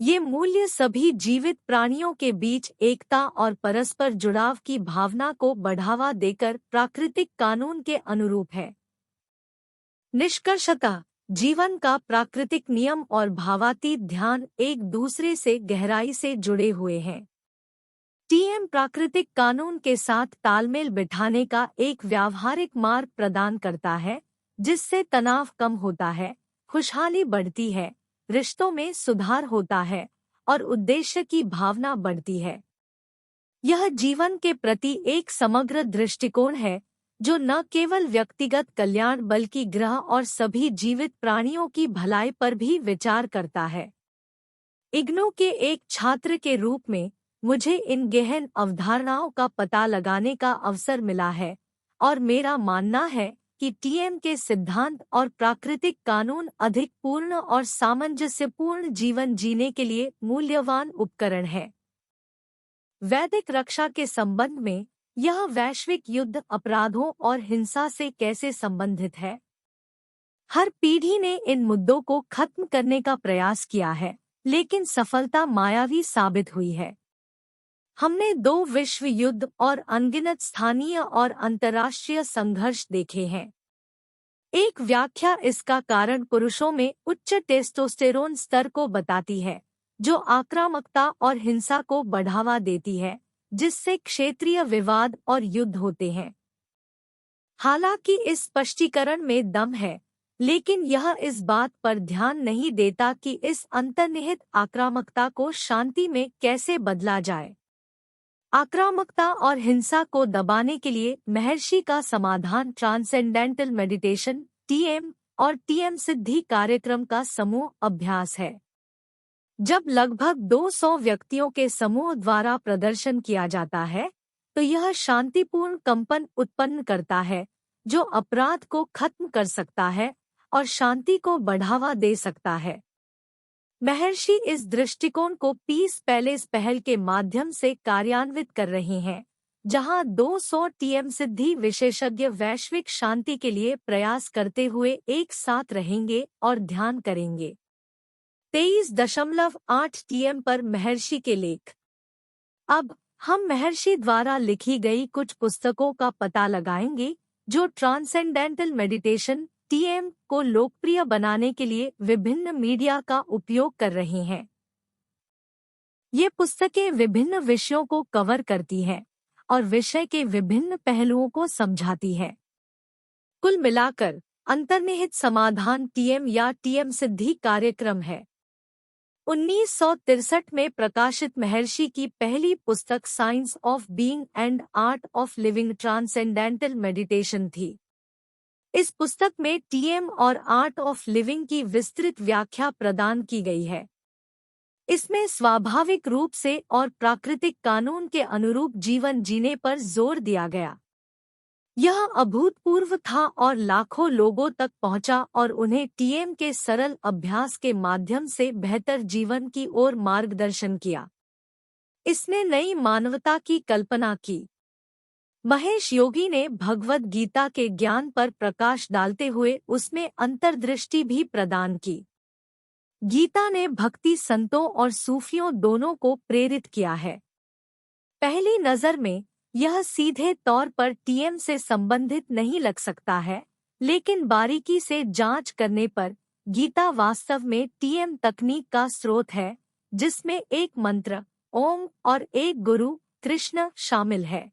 ये मूल्य सभी जीवित प्राणियों के बीच एकता और परस्पर जुड़ाव की भावना को बढ़ावा देकर प्राकृतिक कानून के अनुरूप है। निष्कर्षतः जीवन का प्राकृतिक नियम और भावातीत ध्यान एक दूसरे से गहराई से जुड़े हुए हैं। टीएम प्राकृतिक कानून के साथ तालमेल बिठाने का एक व्यावहारिक मार्ग प्रदान करता है, जिससे तनाव कम होता है, खुशहाली बढ़ती है, रिश्तों में सुधार होता है और उद्देश्य की भावना बढ़ती है। यह जीवन के प्रति एक समग्र दृष्टिकोण है, जो न केवल व्यक्तिगत कल्याण बल्कि ग्रह और सभी जीवित प्राणियों की भलाई पर भी विचार करता है। इग्नू के एक छात्र के रूप में मुझे इन गहन अवधारणाओं का पता लगाने का अवसर मिला है और मेरा मानना है कि टीएम के सिद्धांत और प्राकृतिक कानून अधिक पूर्ण और सामंजस्यपूर्ण जीवन जीने के लिए मूल्यवान उपकरण है। वैदिक रक्षा के संबंध में यह वैश्विक युद्ध, अपराधों और हिंसा से कैसे संबंधित है? हर पीढ़ी ने इन मुद्दों को खत्म करने का प्रयास किया है, लेकिन सफलता मायावी साबित हुई है। हमने 2 विश्व युद्ध और अनगिनत स्थानीय और अंतर्राष्ट्रीय संघर्ष देखे हैं। एक व्याख्या इसका कारण पुरुषों में उच्च टेस्टोस्टेरोन स्तर को बताती है, जो आक्रामकता और हिंसा को बढ़ावा देती है, जिससे क्षेत्रीय विवाद और युद्ध होते हैं। हालांकि इस स्पष्टीकरण में दम है, लेकिन यह इस बात पर ध्यान नहीं देता कि इस अंतर्निहित आक्रामकता को शांति में कैसे बदला जाए। आक्रामकता और हिंसा को दबाने के लिए महर्षि का समाधान ट्रांसेंडेंटल मेडिटेशन (TM) और TM सिद्धि कार्यक्रम का समूह अभ्यास है। जब लगभग 200 व्यक्तियों के समूह द्वारा प्रदर्शन किया जाता है, तो यह शांतिपूर्ण कंपन उत्पन्न करता है, जो अपराध को खत्म कर सकता है और शांति को बढ़ावा दे सकता है। महर्षि इस दृष्टिकोण को पीस पैलेस पहल के माध्यम से कार्यान्वित कर रहे हैं, जहां 200 TM सिद्धि विशेषज्ञ वैश्विक शांति के लिए प्रयास करते हुए एक साथ रहेंगे और ध्यान करेंगे। 23.8 TM पर महर्षि के लेख। अब हम महर्षि द्वारा लिखी गई कुछ पुस्तकों का पता लगाएंगे जो ट्रांसेंडेंटल मेडिटेशन (TM) को लोकप्रिय बनाने के लिए विभिन्न मीडिया का उपयोग कर रहे हैं। ये पुस्तकें विभिन्न विषयों को कवर करती हैं और विषय के विभिन्न पहलुओं को समझाती हैं। कुल मिलाकर अंतर्निहित समाधान TM या TM सिद्धि कार्यक्रम है। 1963 में प्रकाशित महर्षि की पहली पुस्तक science of being and art of living transcendental meditation थी। इस पुस्तक में TM और आर्ट ऑफ लिविंग की विस्तृत व्याख्या प्रदान की गई है। इसमें स्वाभाविक रूप से और प्राकृतिक कानून के अनुरूप जीवन जीने पर जोर दिया गया। यह अभूतपूर्व था और लाखों लोगों तक पहुंचा और उन्हें TM के सरल अभ्यास के माध्यम से बेहतर जीवन की ओर मार्गदर्शन किया। इसने नई मानवता की कल्पना की। महेश योगी ने भगवद गीता के ज्ञान पर प्रकाश डालते हुए उसमें अंतर्दृष्टि भी प्रदान की। गीता ने भक्ति संतों और सूफियों दोनों को प्रेरित किया है। पहली नज़र में यह सीधे तौर पर TM से संबंधित नहीं लग सकता है, लेकिन बारीकी से जांच करने पर गीता वास्तव में TM तकनीक का स्रोत है, जिसमें एक मंत्र ओम और एक गुरु कृष्ण शामिल है।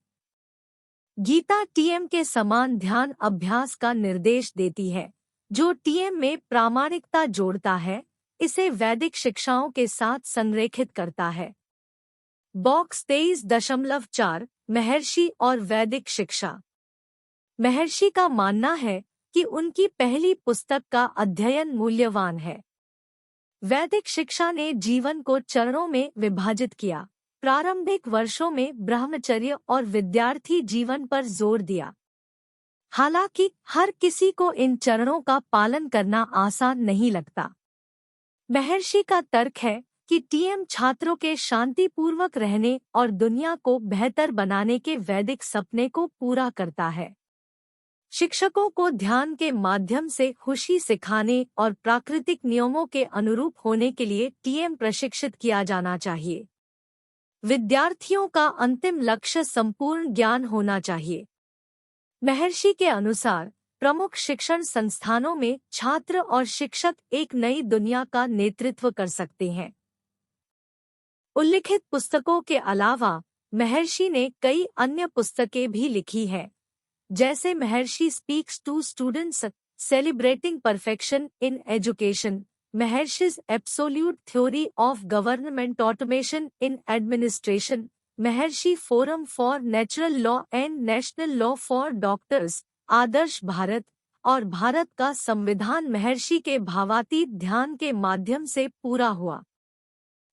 गीता TM के समान ध्यान अभ्यास का निर्देश देती है, जो TM में प्रामाणिकता जोड़ता है, इसे वैदिक शिक्षाओं के साथ संरेखित करता है। बॉक्स 23.4 महर्षि और वैदिक शिक्षा। महर्षि का मानना है कि उनकी पहली पुस्तक का अध्ययन मूल्यवान है। वैदिक शिक्षा ने जीवन को चरणों में विभाजित किया। प्रारंभिक वर्षों में ब्रह्मचर्य और विद्यार्थी जीवन पर जोर दिया। हालांकि हर किसी को इन चरणों का पालन करना आसान नहीं लगता। महर्षि का तर्क है कि TM छात्रों के शांतिपूर्वक रहने और दुनिया को बेहतर बनाने के वैदिक सपने को पूरा करता है। शिक्षकों को ध्यान के माध्यम से खुशी सिखाने और प्राकृतिक नियमों के अनुरूप होने के लिए TM प्रशिक्षित किया जाना चाहिए। विद्यार्थियों का अंतिम लक्ष्य संपूर्ण ज्ञान होना चाहिए। महर्षि के अनुसार प्रमुख शिक्षण संस्थानों में छात्र और शिक्षक एक नई दुनिया का नेतृत्व कर सकते हैं। उल्लिखित पुस्तकों के अलावा महर्षि ने कई अन्य पुस्तकें भी लिखी हैं, जैसे Maharishi speaks to students, celebrating perfection in education, Maharishi's absolute theory of government automation in administration, Maharishi forum for natural law and national law for doctors, आदर्श भारत और भारत का संविधान महर्षि के भावातीत ध्यान के माध्यम से पूरा हुआ।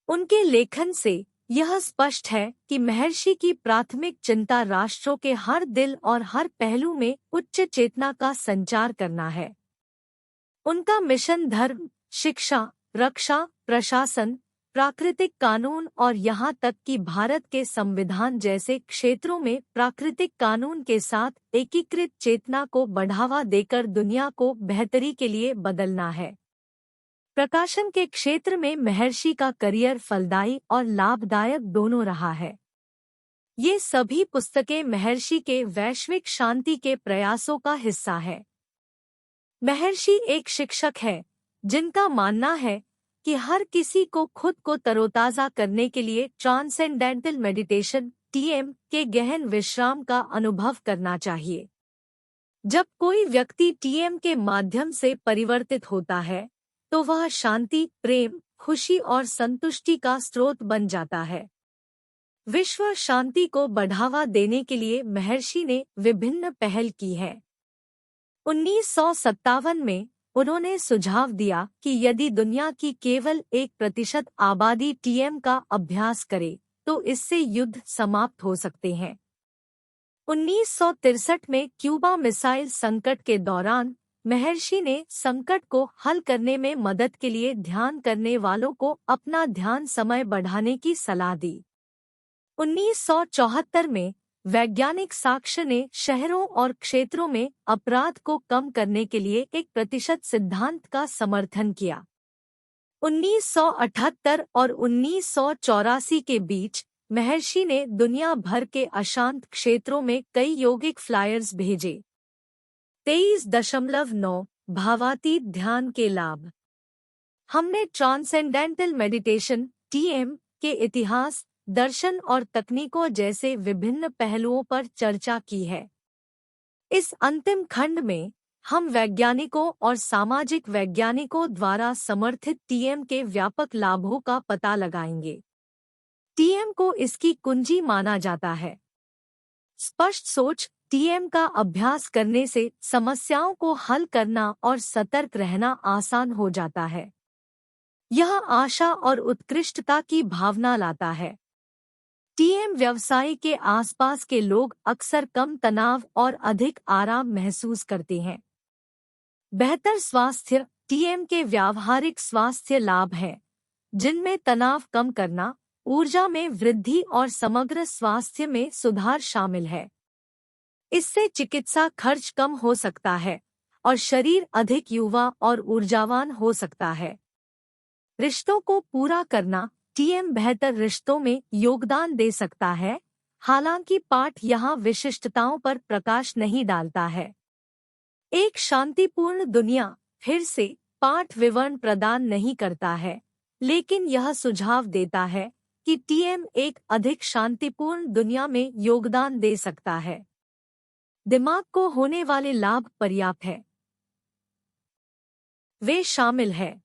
उनके लेखन से यह स्पष्ट है कि महर्षि की प्राथमिक चिंता राष्ट्रों के हर दिल और हर पहलू में उच्च चेतना का संचार करना है। उनका मिशन धर्म, शिक्षा, रक्षा, प्रशासन, प्राकृतिक कानून और यहाँ तक कि भारत के संविधान जैसे क्षेत्रों में प्राकृतिक कानून के साथ एकीकृत चेतना को बढ़ावा देकर दुनिया को बेहतरी के लिए बदलना है। प्रकाशन के क्षेत्र में महर्षि का करियर फलदायी और लाभदायक दोनों रहा है। ये सभी पुस्तकें महर्षि के वैश्विक शांति के प्रयासों का हिस्सा है। महर्षि एक शिक्षक है, जिनका मानना है कि हर किसी को खुद को तरोताज़ा करने के लिए ट्रांसेंडेंटल मेडिटेशन टीएम के गहन विश्राम का अनुभव करना चाहिए। जब कोई व्यक्ति टीएम के माध्यम से परिवर्तित होता है तो वह शांति, प्रेम, खुशी और संतुष्टि का स्रोत बन जाता है। विश्व शांति को बढ़ावा देने के लिए महर्षि ने विभिन्न पहल की है। 1957 में उन्होंने सुझाव दिया कि यदि दुनिया की केवल 1% आबादी टीएम का अभ्यास करे तो इससे युद्ध समाप्त हो सकते हैं। 1963 में क्यूबा मिसाइल संकट के दौरान महर्षि ने संकट को हल करने में मदद के लिए ध्यान करने वालों को अपना ध्यान समय बढ़ाने की सलाह दी। 1974 में वैज्ञानिक साक्ष्य ने शहरों और क्षेत्रों में अपराध को कम करने के लिए 1% सिद्धांत का समर्थन किया। 1978 और 1984 के बीच महर्षि ने दुनिया भर के अशांत क्षेत्रों में कई यौगिक फ्लायर्स भेजे। 23.9 भावातीत ध्यान के लाभ। हमने ट्रांसेंडेंटल मेडिटेशन टीएम के इतिहास, दर्शन और तकनीकों जैसे विभिन्न पहलुओं पर चर्चा की है। इस अंतिम खंड में हम वैज्ञानिकों और सामाजिक वैज्ञानिकों द्वारा समर्थित टीएम के व्यापक लाभों का पता लगाएंगे। टीएम को इसकी कुंजी माना जाता है। स्पष्ट सोच। टीएम का अभ्यास करने से समस्याओं को हल करना और सतर्क रहना आसान हो जाता है। यह आशा और उत्कृष्टता की भावना लाता है। टीएम व्यवसाय के आसपास के लोग अक्सर कम तनाव और अधिक आराम महसूस करते हैं। बेहतर स्वास्थ्य। टीएम के व्यावहारिक स्वास्थ्य लाभ हैं, जिनमें तनाव कम करना, ऊर्जा में वृद्धि और समग्र स्वास्थ्य में सुधार शामिल है। इससे चिकित्सा खर्च कम हो सकता है और शरीर अधिक युवा और ऊर्जावान हो सकता है। रिश्तों को पूरा करना। टीएम बेहतर रिश्तों में योगदान दे सकता है, हालांकि पाठ यहाँ विशिष्टताओं पर प्रकाश नहीं डालता है। एक शांतिपूर्ण दुनिया। फिर से पाठ विवरण प्रदान नहीं करता है, लेकिन यह सुझाव देता है कि टीएम एक अधिक शांतिपूर्ण दुनिया में योगदान दे सकता है। दिमाग को होने वाले लाभ पर्याप्त है। वे शामिल है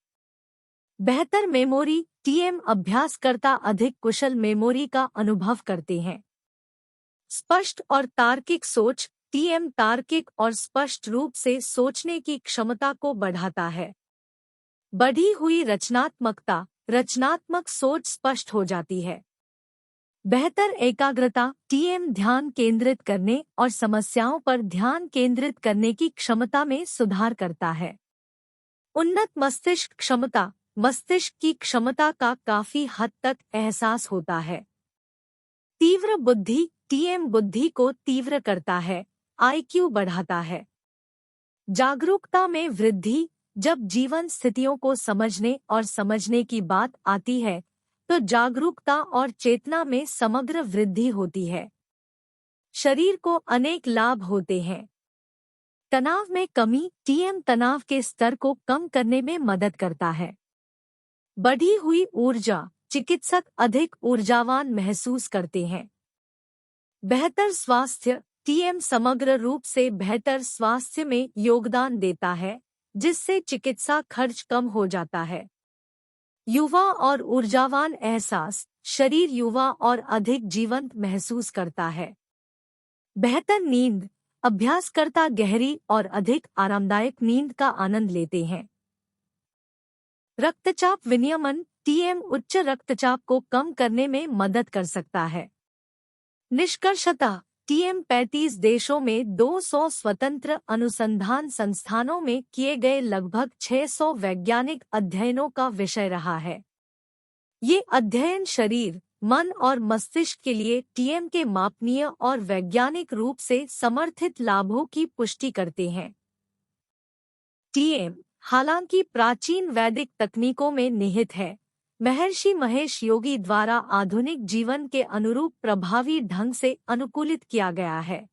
बेहतर मेमोरी। टीएम अभ्यासकर्ता अधिक कुशल मेमोरी का अनुभव करते हैं। स्पष्ट और तार्किक सोच। टीएम तार्किक और स्पष्ट रूप से सोचने की क्षमता को बढ़ाता है। बढ़ी हुई रचनात्मकता। रचनात्मक सोच स्पष्ट हो जाती है। बेहतर एकाग्रता। टीएम ध्यान केंद्रित करने और समस्याओं पर ध्यान केंद्रित करने की क्षमता में सुधार करता है। उन्नत मस्तिष्क क्षमता। मस्तिष्क की क्षमता का काफी हद तक एहसास होता है। तीव्र बुद्धि। टीएम बुद्धि को तीव्र करता है, आईक्यू बढ़ाता है। जागरूकता में वृद्धि। जब जीवन स्थितियों को समझने और समझने की बात आती है तो जागरूकता और चेतना में समग्र वृद्धि होती है। शरीर को अनेक लाभ होते हैं। तनाव में कमी। टीएम तनाव के स्तर को कम करने में मदद करता है। बढ़ी हुई ऊर्जा। चिकित्सक अधिक ऊर्जावान महसूस करते हैं। बेहतर स्वास्थ्य। टीएम समग्र रूप से बेहतर स्वास्थ्य में योगदान देता है, जिससे चिकित्सा खर्च कम हो जाता है। युवा और ऊर्जावान एहसास। शरीर युवा और अधिक जीवंत महसूस करता है। बेहतर नींद। अभ्यासकर्ता गहरी और अधिक आरामदायक नींद का आनंद लेते हैं। रक्तचाप विनियमन। टीएम उच्च रक्तचाप को कम करने में मदद कर सकता है। निष्कर्षतः टीएम 35 देशों में 200 स्वतंत्र अनुसंधान संस्थानों में किए गए लगभग 600 वैज्ञानिक अध्ययनों का विषय रहा है। ये अध्ययन शरीर, मन और मस्तिष्क के लिए टीएम के मापनीय और वैज्ञानिक रूप से समर्थित लाभों की पुष्टि करते हैं। टीएम, हालांकि प्राचीन वैदिक तकनीकों में निहित है, महर्षि महेश योगी द्वारा आधुनिक जीवन के अनुरूप प्रभावी ढंग से अनुकूलित किया गया है।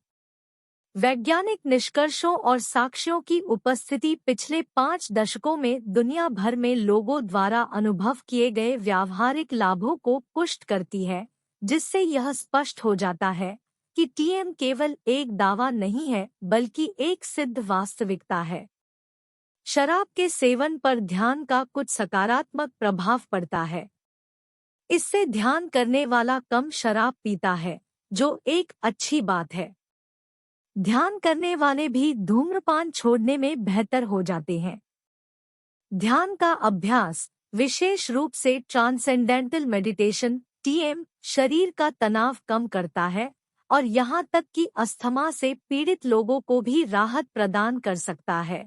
वैज्ञानिक निष्कर्षों और साक्ष्यों की उपस्थिति पिछले 5 दशकों में दुनिया भर में लोगों द्वारा अनुभव किए गए व्यावहारिक लाभों को पुष्ट करती है, जिससे यह स्पष्ट हो जाता है कि टीएम केवल एक दावा नहीं है बल्कि एक सिद्ध वास्तविकता है। शराब के सेवन पर ध्यान का कुछ सकारात्मक प्रभाव पड़ता है। इससे ध्यान करने वाला कम शराब पीता है, जो एक अच्छी बात है। ध्यान करने वाले भी धूम्रपान छोड़ने में बेहतर हो जाते हैं। ध्यान का अभ्यास, विशेष रूप से ट्रांसेंडेंटल मेडिटेशन टीएम, शरीर का तनाव कम करता है और यहाँ तक कि अस्थमा से पीड़ित लोगों को भी राहत प्रदान कर सकता है।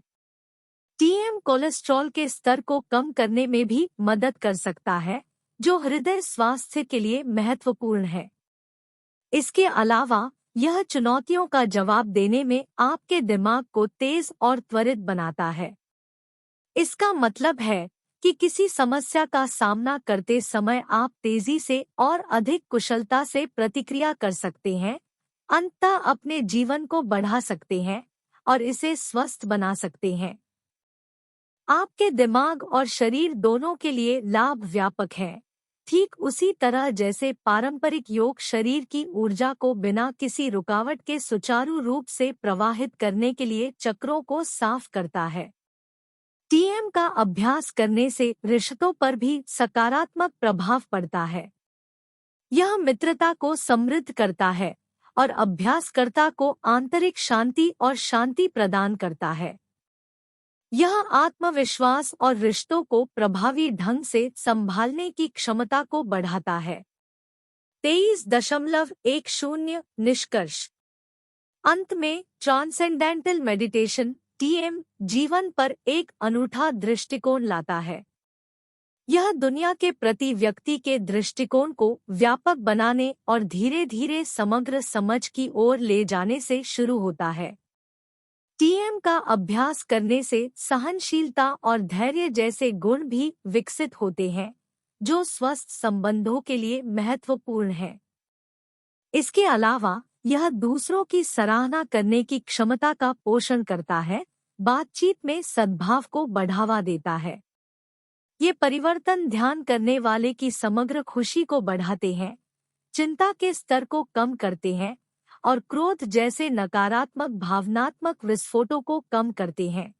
टीएम कोलेस्ट्रॉल के स्तर को कम करने में भी मदद कर सकता है, जो हृदय स्वास्थ्य के लिए महत्वपूर्ण है। इसके अलावा यह चुनौतियों का जवाब देने में आपके दिमाग को तेज और त्वरित बनाता है। इसका मतलब है कि किसी समस्या का सामना करते समय आप तेजी से और अधिक कुशलता से प्रतिक्रिया कर सकते हैं, अंततः अपने जीवन को बढ़ा सकते हैं और इसे स्वस्थ बना सकते हैं। आपके दिमाग और शरीर दोनों के लिए लाभ व्यापक है, ठीक उसी तरह जैसे पारंपरिक योग शरीर की ऊर्जा को बिना किसी रुकावट के सुचारू रूप से प्रवाहित करने के लिए चक्रों को साफ करता है। टीएम का अभ्यास करने से रिश्तों पर भी सकारात्मक प्रभाव पड़ता है। यह मित्रता को समृद्ध करता है और अभ्यासकर्ता को आंतरिक शांति और शांति प्रदान करता है। यह आत्मविश्वास और रिश्तों को प्रभावी ढंग से संभालने की क्षमता को बढ़ाता है। 23.10 निष्कर्ष। अंत में ट्रांसेंडेंटल मेडिटेशन टीएम जीवन पर एक अनूठा दृष्टिकोण लाता है। यह दुनिया के प्रति व्यक्ति के दृष्टिकोण को व्यापक बनाने और धीरे धीरे समग्र समझ की ओर ले जाने से शुरू होता है। टीएम का अभ्यास करने से सहनशीलता और धैर्य जैसे गुण भी विकसित होते हैं, जो स्वस्थ संबंधों के लिए महत्वपूर्ण हैं। इसके अलावा यह दूसरों की सराहना करने की क्षमता का पोषण करता है, बातचीत में सद्भाव को बढ़ावा देता है। ये परिवर्तन ध्यान करने वाले की समग्र खुशी को बढ़ाते हैं, चिंता के स्तर को कम करते हैं और क्रोध जैसे नकारात्मक भावनात्मक विस्फोटों को कम करते हैं।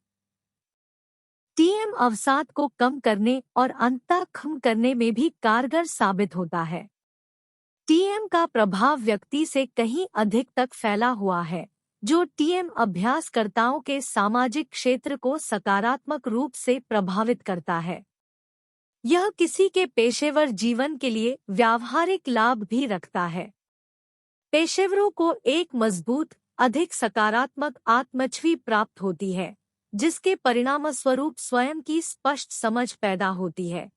टीएम अवसाद को कम करने और अंततः खत्म करने में भी कारगर साबित होता है। टीएम का प्रभाव व्यक्ति से कहीं अधिक तक फैला हुआ है, जो टीएम अभ्यासकर्ताओं के सामाजिक क्षेत्र को सकारात्मक रूप से प्रभावित करता है। यह किसी के पेशेवर जीवन के लिए व्यावहारिक लाभ भी रखता है। पेशेवरों को एक मजबूत, अधिक सकारात्मक आत्मछवि प्राप्त होती है, जिसके परिणामस्वरूप स्वयं की स्पष्ट समझ पैदा होती है।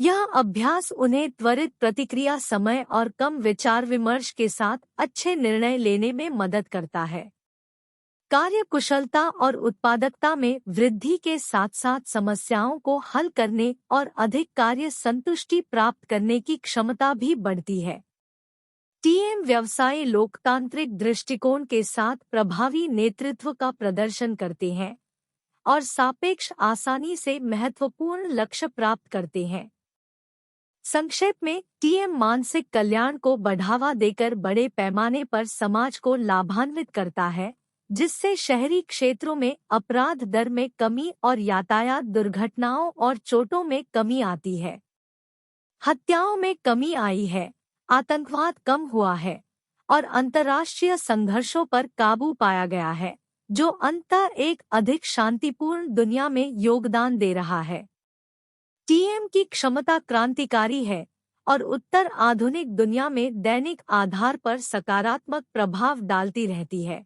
यह अभ्यास उन्हें त्वरित प्रतिक्रिया समय और कम विचार विमर्श के साथ अच्छे निर्णय लेने में मदद करता है। कार्य कुशलता और उत्पादकता में वृद्धि के साथ साथ समस्याओं को हल करने और अधिक कार्य संतुष्टि प्राप्त करने की क्षमता भी बढ़ती है। टीएम व्यवसाय लोकतांत्रिक दृष्टिकोण के साथ प्रभावी नेतृत्व का प्रदर्शन करते हैं और सापेक्ष आसानी से महत्वपूर्ण लक्ष्य प्राप्त करते हैं। संक्षेप में, टीएम मानसिक कल्याण को बढ़ावा देकर बड़े पैमाने पर समाज को लाभान्वित करता है, जिससे शहरी क्षेत्रों में अपराध दर में कमी और यातायात दुर्घटनाओं और चोटों में कमी आती है। हत्याओं में कमी आई है, आतंकवाद कम हुआ है और अंतर्राष्ट्रीय संघर्षों पर काबू पाया गया है, जो अंततः एक अधिक शांतिपूर्ण दुनिया में योगदान दे रहा है। टीएम की क्षमता क्रांतिकारी है और उत्तर आधुनिक दुनिया में दैनिक आधार पर सकारात्मक प्रभाव डालती रहती है।